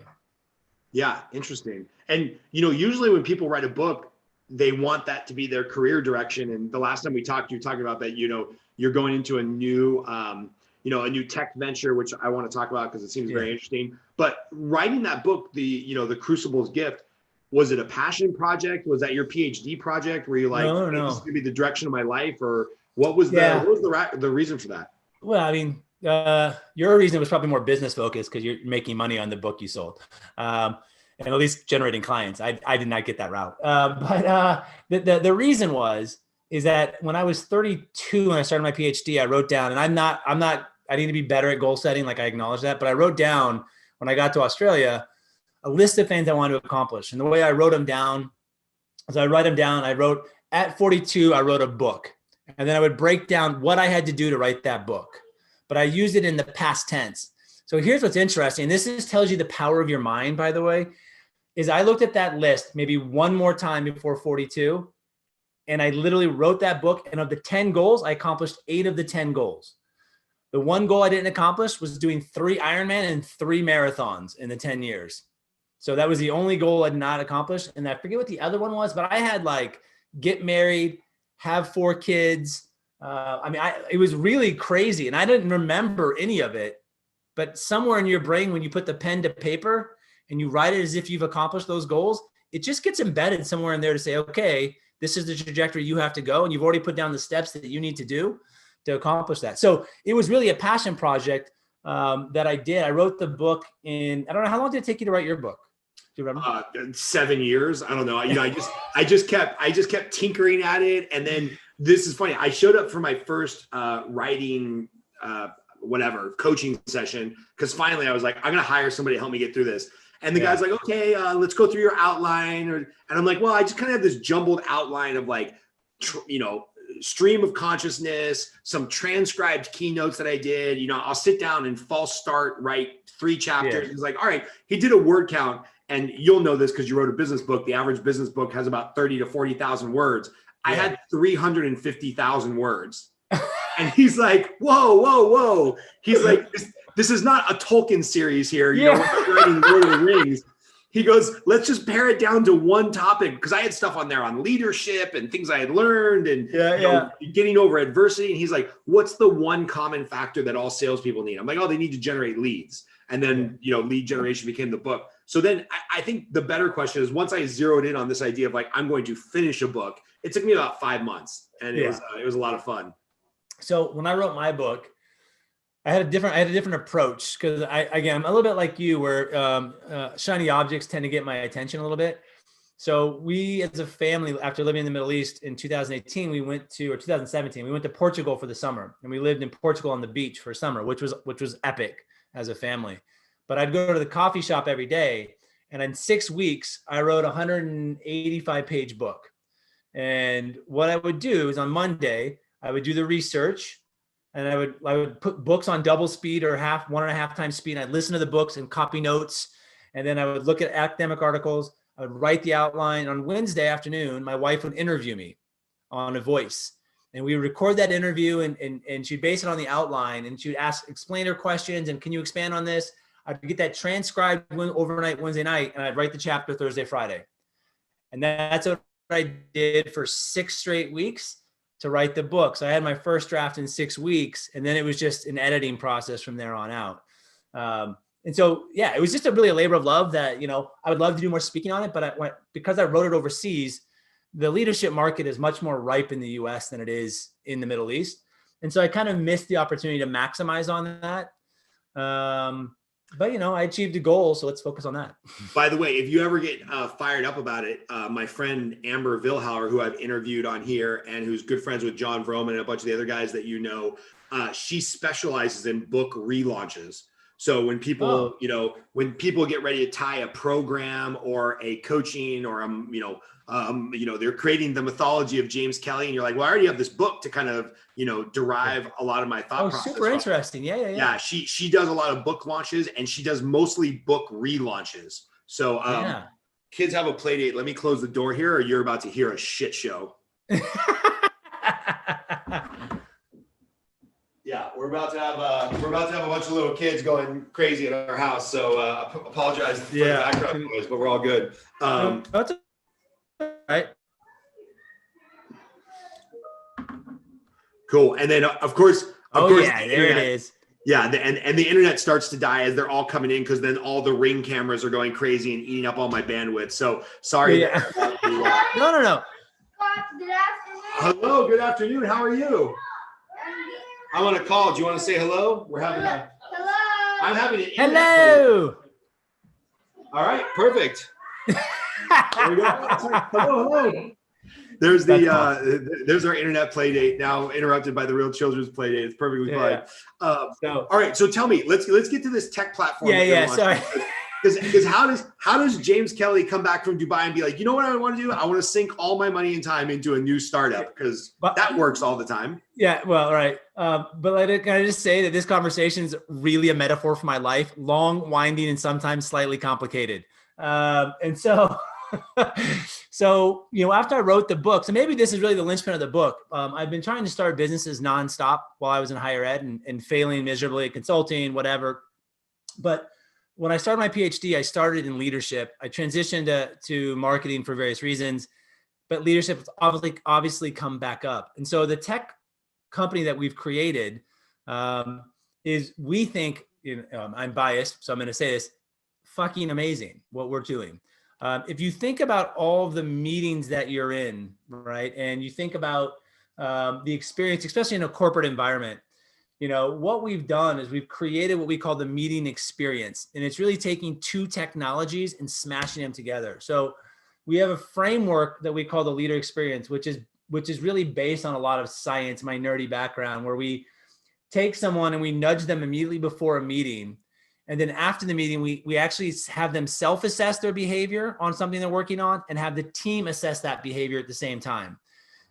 Yeah, interesting. And, usually when people write a book, they want that to be their career direction. And the last time we talked, you talking about that, you're going into a new, a new tech venture, which I want to talk about because it seems very interesting. But writing that book, the Crucible's Gift, was it a passion project? Was that your Ph.D. project? Were you like, no. This is going to be the direction of my life? Or what was the reason for that? Well, I mean, your reason was probably more business focused because you're making money on the book you sold, and at least generating clients. I did not get that route. But the reason is that when I was 32 and I started my PhD, I wrote down, and I need to be better at goal setting. Like I acknowledge that, but I wrote down when I got to Australia, a list of things I wanted to accomplish. And the way I wrote them down is I wrote at 42, I wrote a book. And then I would break down what I had to do to write that book, but I used it in the past tense. So here's what's interesting. This tells you the power of your mind, by the way, is I looked at that list maybe one more time before 42. And I literally wrote that book. And of the 10 goals, I accomplished 8 of the 10 goals. The one goal I didn't accomplish was doing 3 Ironman and 3 marathons in the 10 years. So that was the only goal I did not accomplish. And I forget what the other one was, but I had like get married, have 4 kids. It was really crazy. And I didn't remember any of it. But somewhere in your brain, when you put the pen to paper and you write it as if you've accomplished those goals, it just gets embedded somewhere in there to say, okay, this is the trajectory you have to go. And you've already put down the steps that you need to do to accomplish that. So it was really a passion project that I did. I wrote the book in, I don't know, how long did it take you to write your book? Do you remember? 7 years. I don't know. I just kept tinkering at it. And then this is funny. I showed up for my first writing, coaching session. Cause finally I was like, I'm going to hire somebody to help me get through this. And the guy's like, okay, let's go through your outline. And I'm like, well, I just kind of have this jumbled outline of like, stream of consciousness, some transcribed keynotes that I did. I'll sit down and false start, write 3 chapters. Yeah. He's like, all right, he did a word count. And you'll know this because you wrote a business book. The average business book has about 30 to 40,000 words. Yeah. I had 350,000 words. And he's like, whoa. He's like, this is not a Tolkien series here. We're not writing Lord of the Rings. He goes, let's just pare it down to one topic. Because I had stuff on there on leadership and things I had learned and getting over adversity. And he's like, what's the one common factor that all salespeople need? I'm like, they need to generate leads. And then, lead generation became the book. So then I think the better question is, once I zeroed in on this idea of like, I'm going to finish a book, it took me about 5 months. And it was a lot of fun. So when I wrote my book, I had a different approach because I'm a little bit like you, where shiny objects tend to get my attention a little bit. So we, as a family, after living in the Middle East in 2017, 2017, we went to Portugal for the summer, and we lived in Portugal on the beach for summer, which was epic as a family. But I'd go to the coffee shop every day, and in 6 weeks, I wrote a 185-page book. And what I would do is on Monday, I would do the research, and I would put books on double speed or 1.5 times speed. And I'd listen to the books and copy notes. And then I would look at academic articles. I would write the outline. On Wednesday afternoon, my wife would interview me on a voice. And we would record that interview, and she'd base it on the outline. And she would explain her questions. And can you expand on this? I'd get that transcribed overnight Wednesday night, and I'd write the chapter Thursday, Friday. And that's what I did for 6 straight weeks to write the book. So I had my first draft in 6 weeks, and then it was just an editing process from there on out. And so, it was just really a labor of love that, I would love to do more speaking on it, but because I wrote it overseas, the leadership market is much more ripe in the US than it is in the Middle East. And so I kind of missed the opportunity to maximize on that. But I achieved a goal, so let's focus on that. By the way, if you ever get fired up about it, my friend Amber Vilhauer, who I've interviewed on here and who's good friends with John Vroman and a bunch of the other guys that she specializes in book relaunches. So when people, when people get ready to tie a program or a coaching or they're creating the mythology of James Kelley, and you're like, well, I already have this book to kind of, derive a lot of my thought process. Super interesting. Yeah. She does a lot of book launches, and she does mostly book relaunches. So kids have a play date. Let me close the door here, or you're about to hear a shit show. Yeah, we're about to have a bunch of little kids going crazy at our house. So apologize for the background noise, but we're all good. That's all right. Cool. And then of course, there it is. Yeah, and the internet starts to die as they're all coming in, because then all the Ring cameras are going crazy and eating up all my bandwidth. So sorry. Yeah. No. Hello, good afternoon. How are you? I'm on a call. Do you want to say hello? We're having Hello. I'm having an hello. All right, perfect. There we go. Hello. There's there's our internet play date, now interrupted by the Real Children's play date. It's perfectly fine. All right, so tell me, let's get to this tech platform. Sorry. Because how does James Kelley come back from Dubai and be like, you know what I want to do? I want to sink all my money and time into a new startup, because that works all the time. Yeah, well, right. But can I just say that this conversation is really a metaphor for my life: long, winding, and sometimes slightly complicated. And so, so after I wrote the book, so maybe this is really the linchpin of the book. I've been trying to start businesses nonstop while I was in higher ed and failing miserably at consulting, whatever. But when I started my PhD, I started in leadership. I transitioned to marketing for various reasons, but leadership has obviously come back up. And so the tech company that we've created is, we think, I'm biased, so I'm going to say this, fucking amazing what we're doing. If you think about all of the meetings that you're in, right, and you think about the experience, especially in a corporate environment, what we've done is we've created what we call the meeting experience. And it's really taking two technologies and smashing them together. So we have a framework that we call the leader experience, which is really based on a lot of science, my nerdy background, where we take someone and we nudge them immediately before a meeting. And then after the meeting, we actually have them self-assess their behavior on something they're working on and have the team assess that behavior at the same time.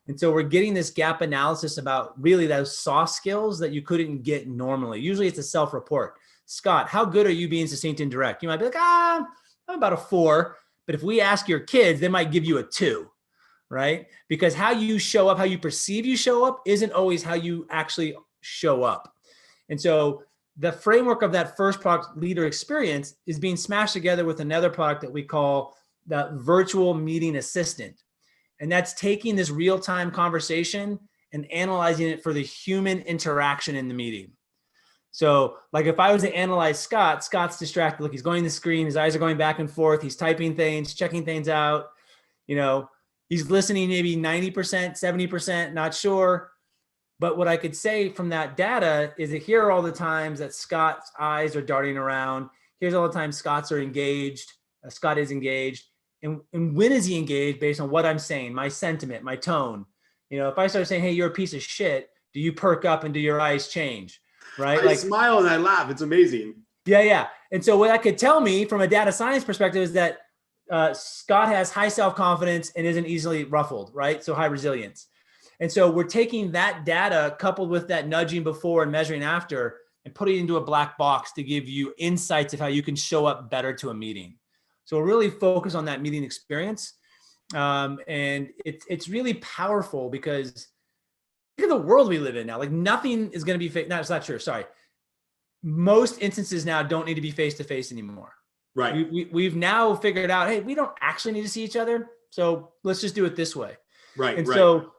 And so we're getting this gap analysis about really those soft skills that you couldn't get normally. Usually it's a self-report. Scott, how good are you being succinct and direct? You might be like, I'm about a 4. But if we ask your kids, they might give you a 2, right? Because how you show up, how you perceive you show up, isn't always how you actually show up. And so the framework of that first product, leader experience, is being smashed together with another product that we call the virtual meeting assistant. And that's taking this real-time conversation and analyzing it for the human interaction in the meeting. So like if I was to analyze Scott's distracted. Look, he's going to the screen. His eyes are going back and forth. He's typing things, checking things out. He's listening maybe 90%, 70%, not sure. But what I could say from that data is that here are all the times that Scott's eyes are darting around. Here's all the times Scott is engaged. And when is he engaged based on what I'm saying, my sentiment, my tone? If I start saying, hey, you're a piece of shit, do you perk up and do your eyes change? Right? I smile and I laugh. It's amazing. Yeah. And so what that could tell me from a data science perspective is that Scott has high self-confidence and isn't easily ruffled, right? So high resilience. And so we're taking that data coupled with that nudging before and measuring after and putting it into a black box to give you insights of how you can show up better to a meeting. So we're really focused on that meeting experience. And it's really powerful because look at the world we live in now. Like nothing is going to be no, it's not true. Sorry. Most instances now don't need to be face-to-face anymore. Right. We've now figured out, hey, we don't actually need to see each other. So let's just do it this way. Right. And right. so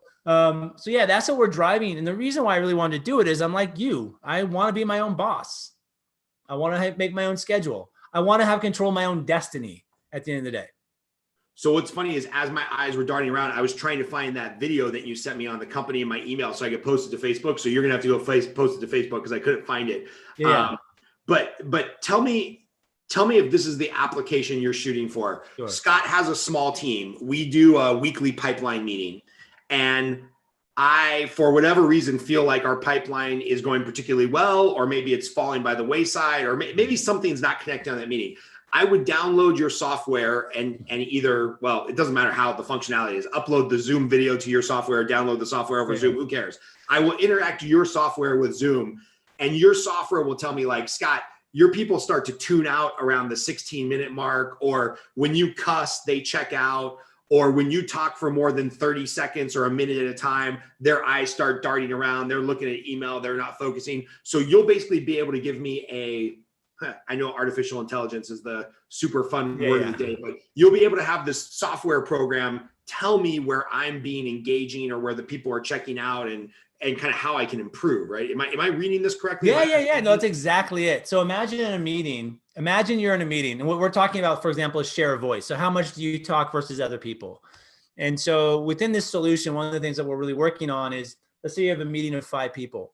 yeah, that's what we're driving. And the reason why I really wanted to do it is I'm like you. I want to be my own boss. I want to make my own schedule. I want to have control of my own destiny at the end of the day. So what's funny is as my eyes were darting around, I was trying to find that video that you sent me on the company in my email so I could post it to Facebook. So you're going to have to go post it to Facebook because I couldn't find it. Yeah. But tell me if this is the application you're shooting for. Sure. Scott has a small team. We do a weekly pipeline meeting. And I, for whatever reason, feel like our pipeline is going particularly well, or maybe it's falling by the wayside, or maybe something's not connecting on that meeting. I would download your software and either, well, it doesn't matter how the functionality is, upload the Zoom video to your software, download the software over Zoom, who cares? I will interact your software with Zoom, and your software will tell me like, Scott, your people start to tune out around the 16-minute mark, or when you cuss, they check out, or when you talk for more than 30 seconds or a minute at a time, their eyes start darting around, they're looking at email, they're not focusing. So you'll basically be able to give me I know artificial intelligence is the super fun word of the day, but you'll be able to have this software program tell me where I'm being engaging or where the people are checking out and kind of how I can improve, right? Am I reading this correctly? Yeah. No, that's exactly it. So imagine you're in a meeting, and what we're talking about, for example, is share of voice. So how much do you talk versus other people? And so within this solution, one of the things that we're really working on is, let's say you have a meeting of 5 people,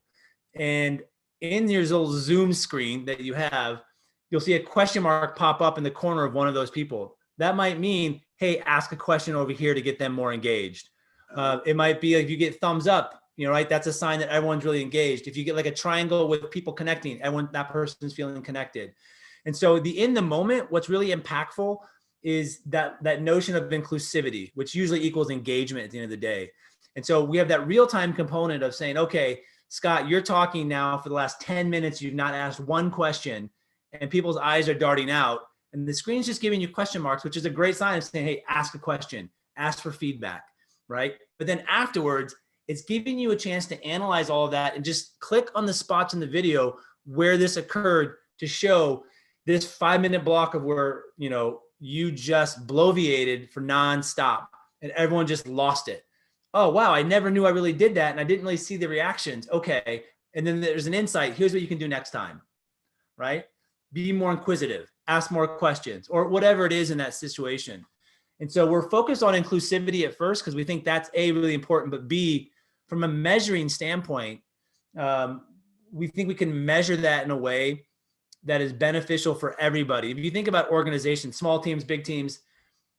and in your little Zoom screen that you have, you'll see a question mark pop up in the corner of one of those people. That might mean, hey, ask a question over here to get them more engaged. It might be like you get thumbs up, right? That's a sign that everyone's really engaged. If you get like a triangle with people connecting, that person's feeling connected. And so in the moment, what's really impactful is that notion of inclusivity, which usually equals engagement at the end of the day. And so we have that real-time component of saying, okay, Scott, you're talking now for the last 10 minutes. You've not asked one question and people's eyes are darting out and the screen's just giving you question marks, which is a great sign of saying, hey, ask a question, ask for feedback, right? But then afterwards, it's giving you a chance to analyze all of that and just click on the spots in the video where this occurred to show this 5-minute block of where, you just bloviated for nonstop and everyone just lost it. Oh, wow, I never knew I really did that. And I didn't really see the reactions. Okay. And then there's an insight. Here's what you can do next time, right? Be more inquisitive, ask more questions, or whatever it is in that situation. And so we're focused on inclusivity at first because we think that's A, really important, but B, from a measuring standpoint, we think we can measure that in a way that is beneficial for everybody. If you think about organizations, small teams, big teams,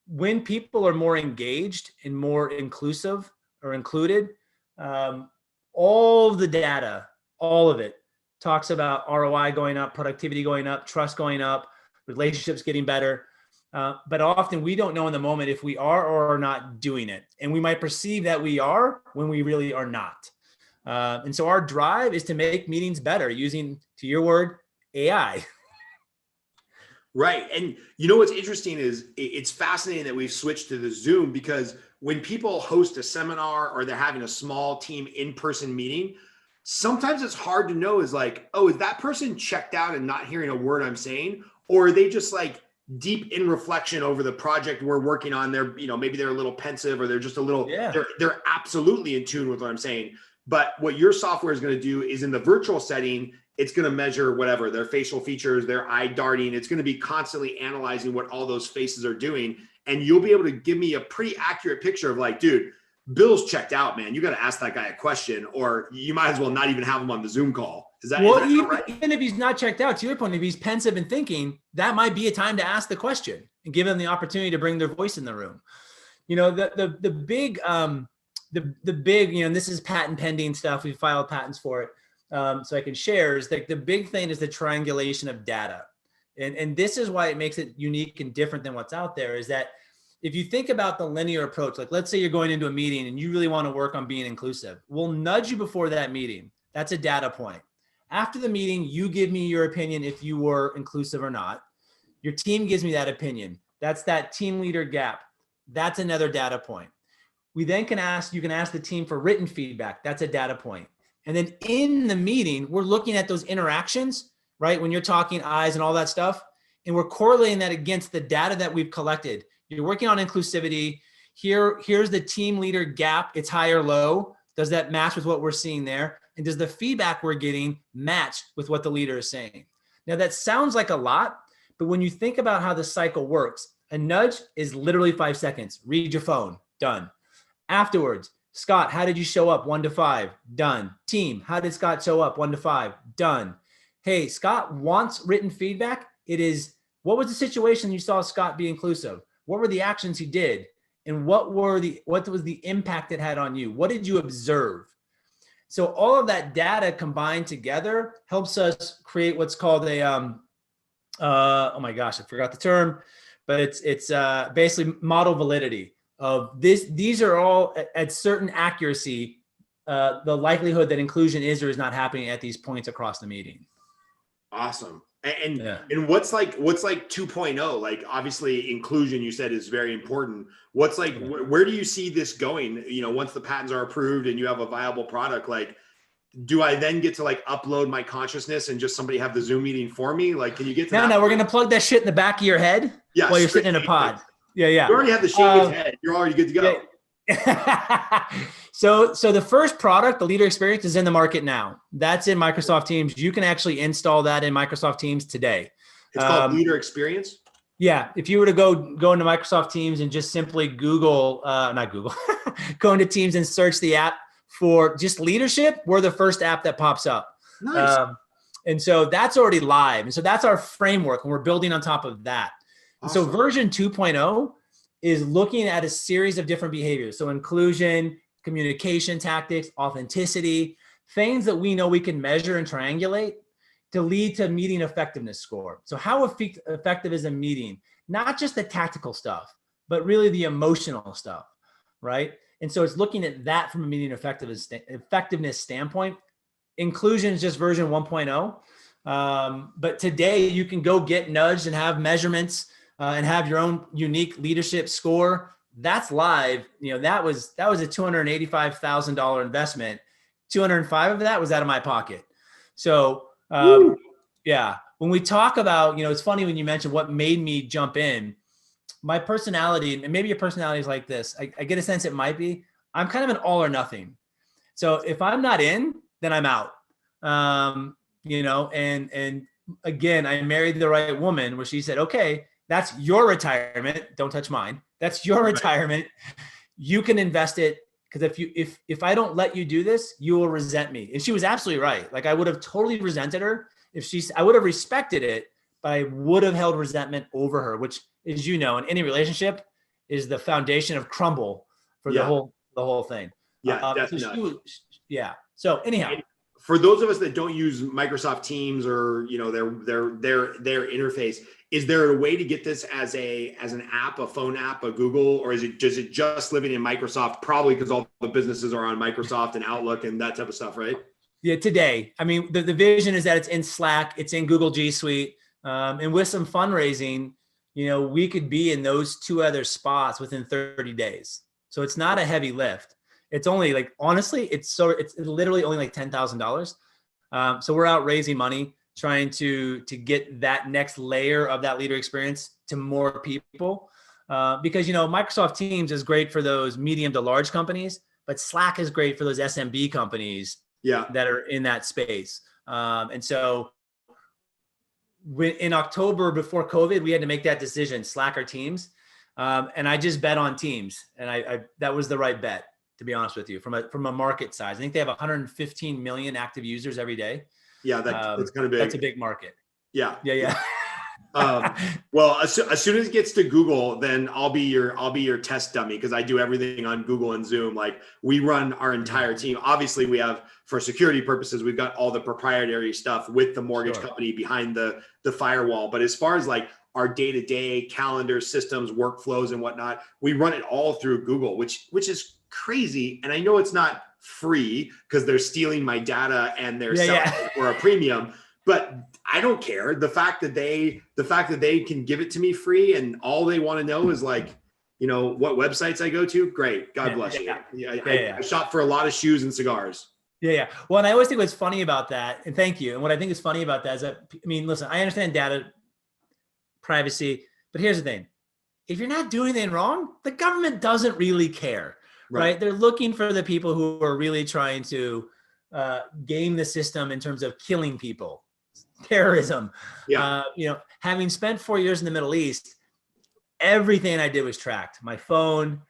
when people are more engaged and more inclusive or included, all the data, all of it talks about ROI going up, productivity going up, trust going up, relationships getting better. But often we don't know in the moment if we are or are not doing it. And we might perceive that we are when we really are not. And so our drive is to make meetings better using, to your word, AI. Right. And what's interesting is it's fascinating that we've switched to the Zoom, because when people host a seminar or they're having a small team in-person meeting, sometimes it's hard to know is like, oh, is that person checked out and not hearing a word I'm saying? Or are they just like deep in reflection over the project we're working on? They're, maybe they're a little pensive or they're just a little, they're absolutely in tune with what I'm saying. But what your software is going to do is in the virtual setting, it's going to measure whatever, their facial features, their eye darting. It's going to be constantly analyzing what all those faces are doing. And you'll be able to give me a pretty accurate picture of like, dude, Bill's checked out, man. You got to ask that guy a question, or you might as well not even have him on the Zoom call. Is that right? Even if he's not checked out, to your point, if he's pensive and thinking, that might be a time to ask the question and give them the opportunity to bring their voice in the room. The big, and this is patent pending stuff. We filed patents for it. So I can share is that the big thing is the triangulation of data. And this is why it makes it unique and different than what's out there, is that if you think about the linear approach, like let's say you're going into a meeting and you really want to work on being inclusive, we'll nudge you before that meeting. That's a data point. After the meeting, you give me your opinion if you were inclusive or not. Your team gives me that opinion. That's that team leader gap. That's another data point. We then you can ask the team for written feedback. That's a data point. And then in the meeting, we're looking at those interactions, right? When you're talking eyes and all that stuff, and we're correlating that against the data that we've collected. You're working on inclusivity. Here's the team leader gap. It's high or low. Does that match with what we're seeing there? And does the feedback we're getting match with what the leader is saying? Now that sounds like a lot, but when you think about how the cycle works, a nudge is literally 5 seconds. Read your phone, done. Afterwards, Scott, how did you show up? 1 to 5, done. Team, how did Scott show up? 1 to 5, done. Hey, Scott wants written feedback. It is, what was the situation you saw Scott be inclusive? What were the actions he did? And what was the impact it had on you? What did you observe? So all of that data combined together helps us create what's called a, oh my gosh, I forgot the term, but it's basically model validity of this. These are all at certain accuracy, the likelihood that inclusion is or is not happening at these points across the meeting. Awesome. And what's like 2.0? Like obviously inclusion, you said, is very important. What's like, where do you see this going? Once the patents are approved and you have a viable product, like, do I then get to like upload my consciousness and just somebody have the Zoom meeting for me? Like, can you get to that? No, we're going to plug that shit in the back of your head while you're sitting in a pod. Yeah. You already have the shaker's head. You're already good to go. So the first product, the Leader Experience, is in the market now. That's in Microsoft Teams. You can actually install that in Microsoft Teams today. It's called Leader Experience? Yeah. If you were to go into Microsoft Teams and just simply Google, go into Teams and search the app for just leadership, we're the first app that pops up. Nice. And so that's already live. And so that's our framework, and we're building on top of that. Awesome. So version 2.0 is looking at a series of different behaviors. So inclusion, communication tactics, authenticity, things that we know we can measure and triangulate to lead to meeting effectiveness score. So how effective is a meeting? Not just the tactical stuff, but really the emotional stuff, right? And so it's looking at that from a meeting effectiveness standpoint. Inclusion is just version 1.0. But today you can go get nudged and have measurements and have your own unique leadership score. That's live. That was a $285,000 investment. 205 of that was out of my pocket. So yeah, when we talk about, it's funny when you mentioned what made me jump in. My personality, and maybe your personality is like this. I get a sense it might be. I'm kind of an all or nothing. So if I'm not in, then I'm out. And again, I married the right woman where she said, okay, that's your retirement. Don't touch mine. That's your retirement. You can invest it. Because if I don't let you do this, you will resent me. And she was absolutely right. Like I would have totally resented her I would have respected it, but I would have held resentment over her, which, as you know, in any relationship is the foundation of crumble for the whole thing. Yeah, definitely. So anyhow, and for those of us that don't use Microsoft Teams or their interface, is there a way to get this as an app, a phone app, a Google, or is it just living in Microsoft? Probably because all the businesses are on Microsoft and Outlook and that type of stuff, right? Yeah, today. I mean, the vision is that it's in Slack, it's in Google G Suite, and with some fundraising, we could be in those two other spots within 30 days. So it's not a heavy lift. It's only honestly, it's literally only like $10,000. So we're out raising money, trying to get that next layer of that leader experience to more people. Because, Microsoft Teams is great for those medium to large companies, but Slack is great for those SMB companies that are in that space. And so in October before COVID, we had to make that decision, Slack or Teams. And I just bet on Teams. And I that was the right bet, to be honest with you, from a market size. I think they have 115 million active users every day. Yeah, that's kind of big. That's a big market. Yeah. Well, as soon as it gets to Google, then I'll be your test dummy, because I do everything on Google and Zoom. Like we run our entire team. Obviously, we have, for security purposes, we've got all the proprietary stuff with the mortgage company behind the firewall. But as far as like our day-to-day calendar systems, workflows, and whatnot, we run it all through Google, which is crazy. And I know it's not free because they're stealing my data and they're selling it for a premium. But I don't care. The fact that they can give it to me free and all they want to know is like, what websites I go to. Great. God bless you. I shop for a lot of shoes and cigars. Yeah. Well, and I always think what's funny about that, and thank you. And what I think is funny about that is that, listen, I understand data privacy, but here's the thing. If you're not doing anything wrong, the government doesn't really care, right? They're looking for the people who are really trying to game the system in terms of killing people. Terrorism. Having spent 4 years in the Middle East, everything I did was tracked. My phone,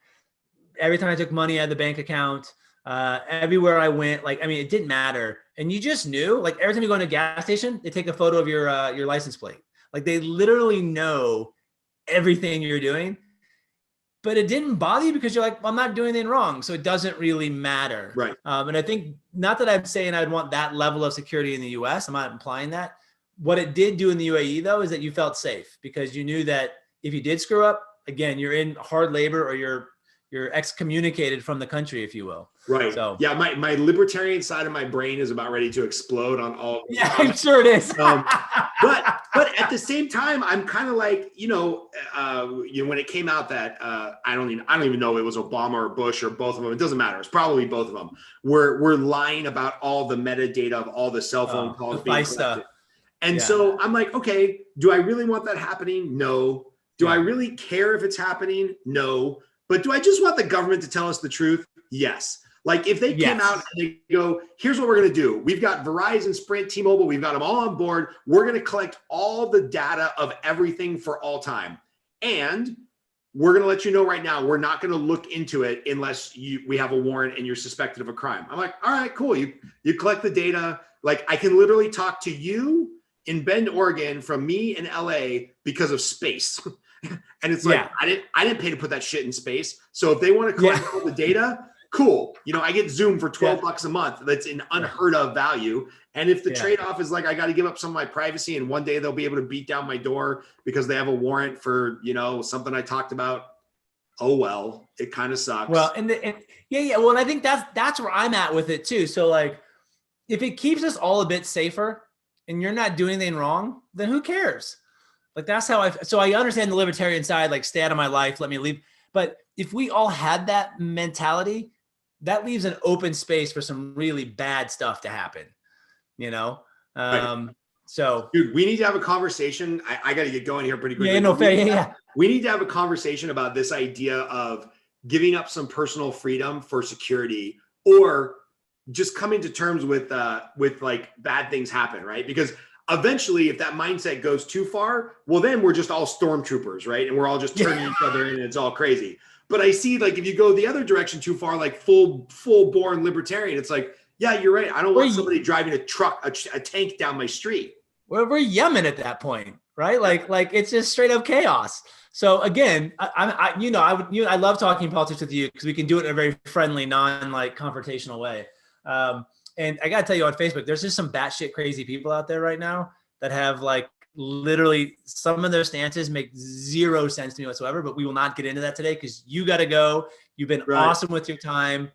every time I took money out of the bank account, everywhere I went, it didn't matter. And you just knew, like every time you go to a gas station, they take a photo of your license plate. Like they literally know everything you're doing. But it didn't bother you because you're like, well, I'm not doing anything wrong. So it doesn't really matter. Right. And I think, not that I'm saying I'd want that level of security in the US, I'm not implying that. What it did do in the UAE though, is that you felt safe because you knew that if you did screw up, again, you're in hard labor or you're excommunicated from the country, if you will. Right. So yeah, my libertarian side of my brain is about ready to explode on all. Yeah, I'm sure it is. But at the same time, I'm kind of like, when it came out that I don't even know if it was Obama or Bush or both of them. It doesn't matter. It's probably both of them. We're lying about all the metadata of all the cell phone calls being collected. And so I'm like, okay, do I really want that happening? No. Do I really care if it's happening? No. But do I just want the government to tell us the truth? Yes. Like if they came out and they go, here's what we're going to do. We've got Verizon, Sprint, T-Mobile. We've got them all on board. We're going to collect all the data of everything for all time. And we're going to let you know right now, we're not going to look into it unless we have a warrant and you're suspected of a crime. I'm like, all right, cool. You collect the data. Like I can literally talk to you in Bend, Oregon from me in LA because of space. And it's like, I didn't pay to put that shit in space. So if they want to collect all the data, cool. You know, I get Zoom for 12 Yeah. bucks a month. That's an unheard of value. And if the Yeah. trade-off is like, I got to give up some of my privacy and one day they'll be able to beat down my door because they have a warrant for, you know, something I talked about. Oh, well, it kind of sucks. Well, and yeah. Well, and I think that's where I'm at with it too. So like, if it keeps us all a bit safer and you're not doing anything wrong, then who cares? Like that's how so I understand the libertarian side, like stay out of my life, let me leave. But if we all had that mentality, that leaves an open space for some really bad stuff to happen, you know? Right. So dude, we need to have a conversation. I got to get going here pretty quickly. Yeah, no, fair. Yeah. We need to have a conversation about this idea of giving up some personal freedom for security, or just coming to terms with like bad things happen, right? Because eventually, if that mindset goes too far, well, then we're just all stormtroopers, right? And we're all just turning each other in, and it's all crazy. But I see, like, if you go the other direction too far, like full born libertarian, it's like, yeah, you're right. I don't want somebody driving a truck, a tank down my street. We're Yemen at that point, right? Like it's just straight up chaos. So again, I love talking politics with you because we can do it in a very friendly, non-like confrontational way. And I got to tell you, on Facebook, there's just some batshit crazy people out there right now that have like literally some of their stances make zero sense to me whatsoever, but we will not get into that today because you got to go. You've been awesome with your time.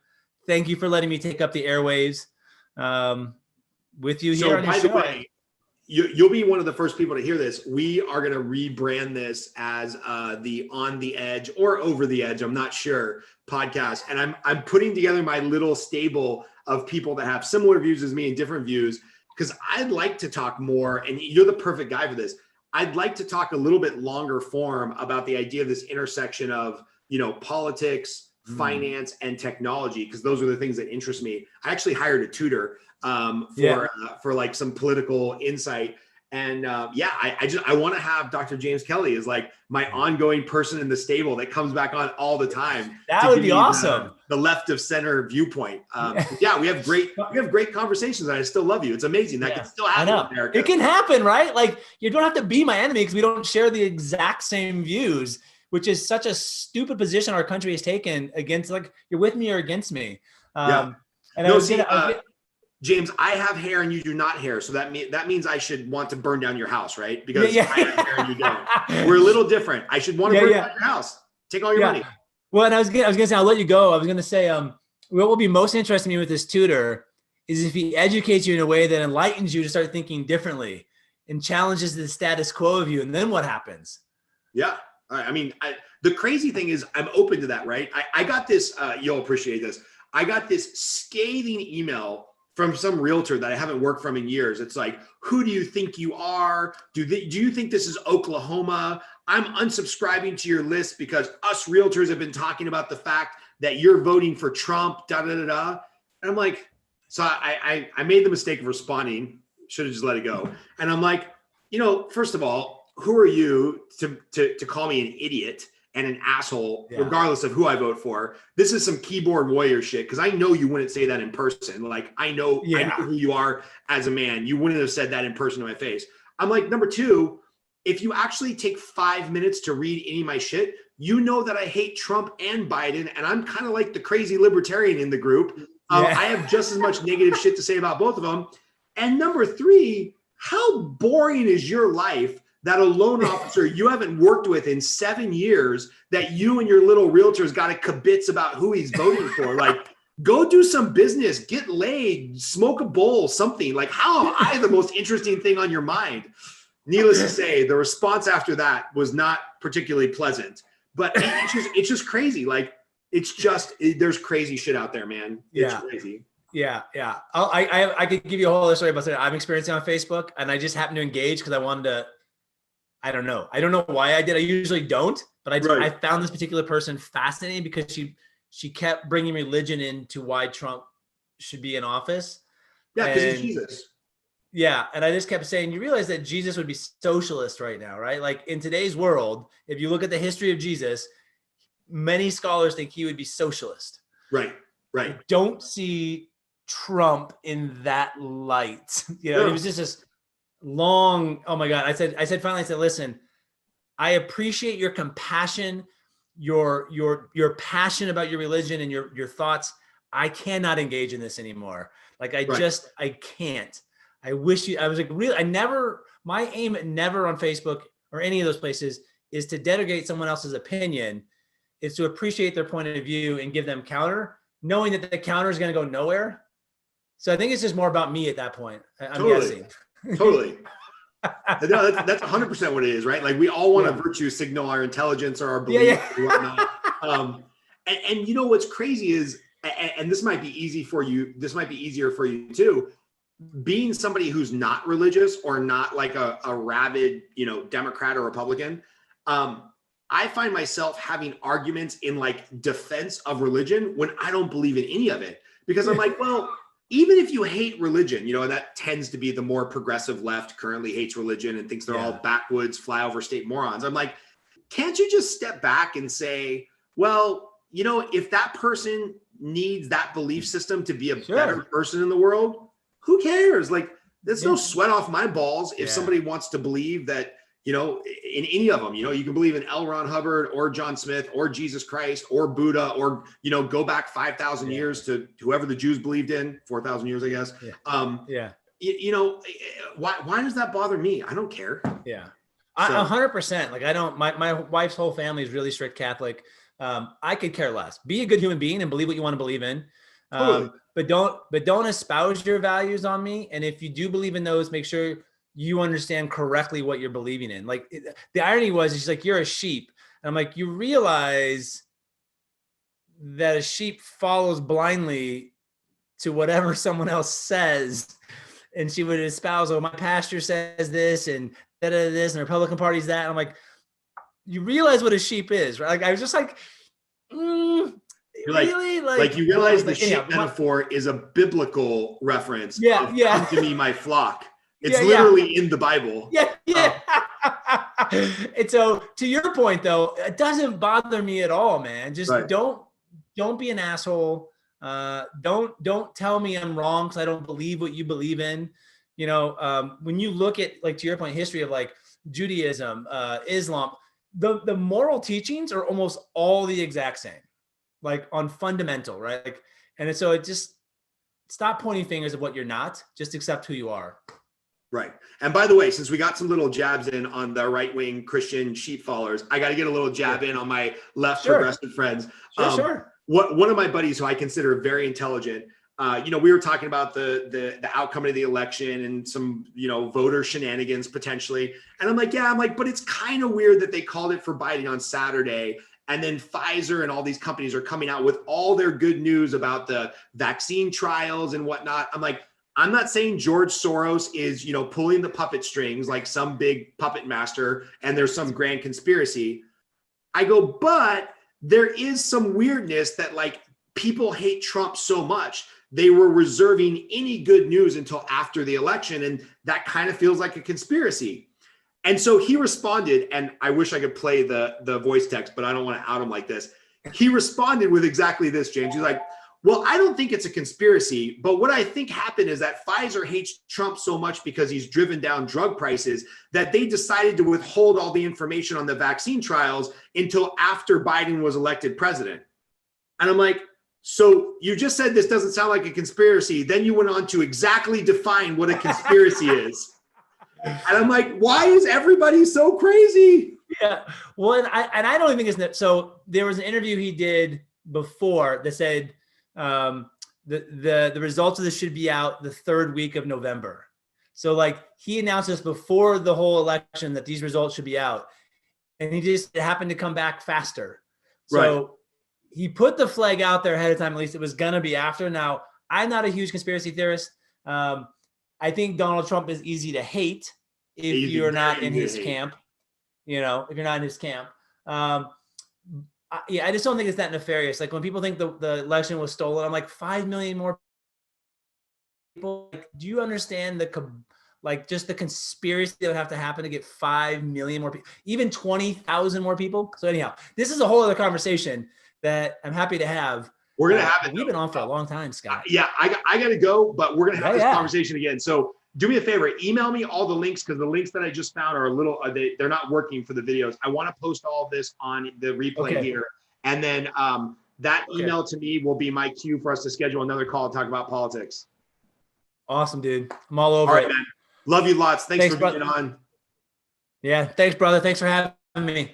Thank you for letting me take up the airwaves with you here on your show. By the way, you'll be one of the first people to hear this. We are going to rebrand this as the On the Edge or Over the Edge, I'm not sure, podcast. And I'm putting together my little stable of people that have similar views as me and different views, because I'd like to talk more, and you're the perfect guy for this. I'd like to talk a little bit longer form about the idea of this intersection of, you know, politics, finance, and technology, because those are the things that interest me. I actually hired a tutor for like some political insight. And I want to have Dr. James Kelley as like my ongoing person in the stable that comes back on all the time. That would be awesome. The left of center viewpoint. We have great conversations, and I still love you. It's amazing that can still happen in America. It can happen, right? Like you don't have to be my enemy because we don't share the exact same views, which is such a stupid position our country has taken against, like, you're with me or against me. James, I have hair and you do not hair. So that means I should want to burn down your house, right? Because I have hair and you don't. We're a little different. I should want to burn down your house. Take all your money. Well, and I was gonna say, I'll let you go. I was gonna say, what will be most interesting to me with this tutor is if he educates you in a way that enlightens you to start thinking differently and challenges the status quo of you. And then what happens? Yeah. I mean, the crazy thing is I'm open to that, right? I got this, you'll appreciate this. I got this scathing email from some realtor that I haven't worked from in years. It's like, who do you think you are? Do you think this is Oklahoma? I'm unsubscribing to your list because us realtors have been talking about the fact that you're voting for Trump, da da da da. And I'm like, so I made the mistake of responding. Should have just let it go. And I'm like, you know, first of all, who are you to call me an idiot and an asshole, regardless of who I vote for? This is some keyboard warrior shit, because I know you wouldn't say that in person. Like, I know who you are as a man. You wouldn't have said that in person to my face. I'm like, number two, if you actually take 5 minutes to read any of my shit, you know that I hate Trump and Biden, and I'm kind of like the crazy libertarian in the group. I have just as much negative shit to say about both of them. And number three, how boring is your life that a loan officer you haven't worked with in 7 years, that you and your little realtors got to kibitz about who he's voting for? Like, go do some business, get laid, smoke a bowl, something. Like, how am I the most interesting thing on your mind? Needless to say, the response after that was not particularly pleasant, but it's just crazy. Like, there's crazy shit out there, man. It's crazy. Yeah. I could give you a whole other story about that I'm experiencing on Facebook, and I just happened to engage because I wanted to. I don't know why I did. I usually don't, but I found this particular person fascinating because she kept bringing religion into why Trump should be in office. Yeah, because he's Jesus. Yeah, and I just kept saying, you realize that Jesus would be socialist right now, right? Like, in today's world, if you look at the history of Jesus, many scholars think he would be socialist. Right. I don't see Trump in that light. You know, he was just this long. Oh my God. I said finally, listen, I appreciate your compassion, your passion about your religion and your thoughts. I cannot engage in this anymore. Like I Right. can't. I wish I was like, really, my aim never on Facebook or any of those places is to denigrate someone else's opinion. It's to appreciate their point of view and give them counter, knowing that the counter is going to go nowhere. So I think it's just more about me at that point. I'm guessing. Totally. No, that's 100% what it is, right? Like we all want to Yeah. virtue signal our intelligence or our belief or whatnot. And you know what's crazy is, and this might be easy for you. This might be easier for you too. Being somebody who's not religious or not like a rabid, Democrat or Republican. I find myself having arguments in like defense of religion when I don't believe in any of it, because I'm like, well, even if you hate religion, that tends to be the more progressive left currently hates religion and thinks they're all backwoods, flyover state morons. I'm like, can't you just step back and say, well, if that person needs that belief system to be a better person in the world, who cares? Like, there's no sweat off my balls if somebody wants to believe that, in any of them, you can believe in L. Ron Hubbard or John Smith or Jesus Christ or Buddha or, go back 5,000 years to whoever the Jews believed in, 4,000 years, I guess. Why does that bother me? I don't care. Yeah. 100%. Like my wife's whole family is really strict Catholic. I could care less. Be a good human being and believe what you want to believe in. But don't espouse your values on me. And if you do believe in those, make sure you understand correctly what you're believing in. Like the irony was, she's like, you're a sheep. And I'm like, you realize that a sheep follows blindly to whatever someone else says. And she would espouse, my pastor says this and this, and the Republican Party's that. And I'm like, you realize what a sheep is, right? Like I was just like, You're really? Like you realize the sheep metaphor is a biblical reference. Come to me, my flock. It's literally in the Bible. And so to your point though, it doesn't bother me at all, man. Just don't be an asshole. Don't tell me I'm wrong because I don't believe what you believe in. When you look at, like, to your point, history of like Judaism, Islam, the moral teachings are almost all the exact same, like on fundamental, right? Like, and so it just stop pointing fingers at what you're not, just accept who you are. Right. And by the way, since we got some little jabs in on the right-wing Christian sheep followers, I got to get a little jab in on my left progressive friends. One of my buddies who I consider very intelligent, we were talking about the outcome of the election and some, voter shenanigans potentially. And I'm like, but it's kind of weird that they called it for Biden on Saturday. And then Pfizer and all these companies are coming out with all their good news about the vaccine trials and whatnot. I'm like, I'm not saying George Soros is, pulling the puppet strings like some big puppet master and there's some grand conspiracy. I go, but there is some weirdness that like people hate Trump so much. They were reserving any good news until after the election. And that kind of feels like a conspiracy. And so he responded, and I wish I could play the voice text, but I don't want to out him like this. He responded with exactly this, James. He's like, well, I don't think it's a conspiracy, but what I think happened is that Pfizer hates Trump so much because he's driven down drug prices that they decided to withhold all the information on the vaccine trials until after Biden was elected president. And I'm like, so you just said this doesn't sound like a conspiracy. Then you went on to exactly define what a conspiracy is. And I'm like, why is everybody so crazy? Yeah. Well, and I don't even think it's that. So there was an interview he did before that said, the results of this should be out the third week of November. So like he announced this before the whole election that these results should be out, and it happened to come back faster. So he put the flag out there ahead of time. At least it was gonna be after. Now I'm not a huge conspiracy theorist. I think Donald Trump is easy to hate if you're not in his camp. If you're not in his camp. I just don't think it's that nefarious. Like when people think the election was stolen, I'm like 5 million more people. Like, do you understand just the conspiracy that would have to happen to get 5 million more people, even 20,000 more people? So anyhow, this is a whole other conversation that I'm happy to have. We're going to have it. We've been on for a long time, Scott. I got to go, but we're going to have this conversation again. So do me a favor, email me all the links, because the links that I just found are a little, they're not working for the videos. I want to post all of this on the replay here. And then That Okay. email to me will be my cue for us to schedule another call and talk about politics. Awesome, dude. I'm all over All right, it. man. Love you lots. Thanks for being brother. on. Yeah. Thanks, brother. Thanks for having me.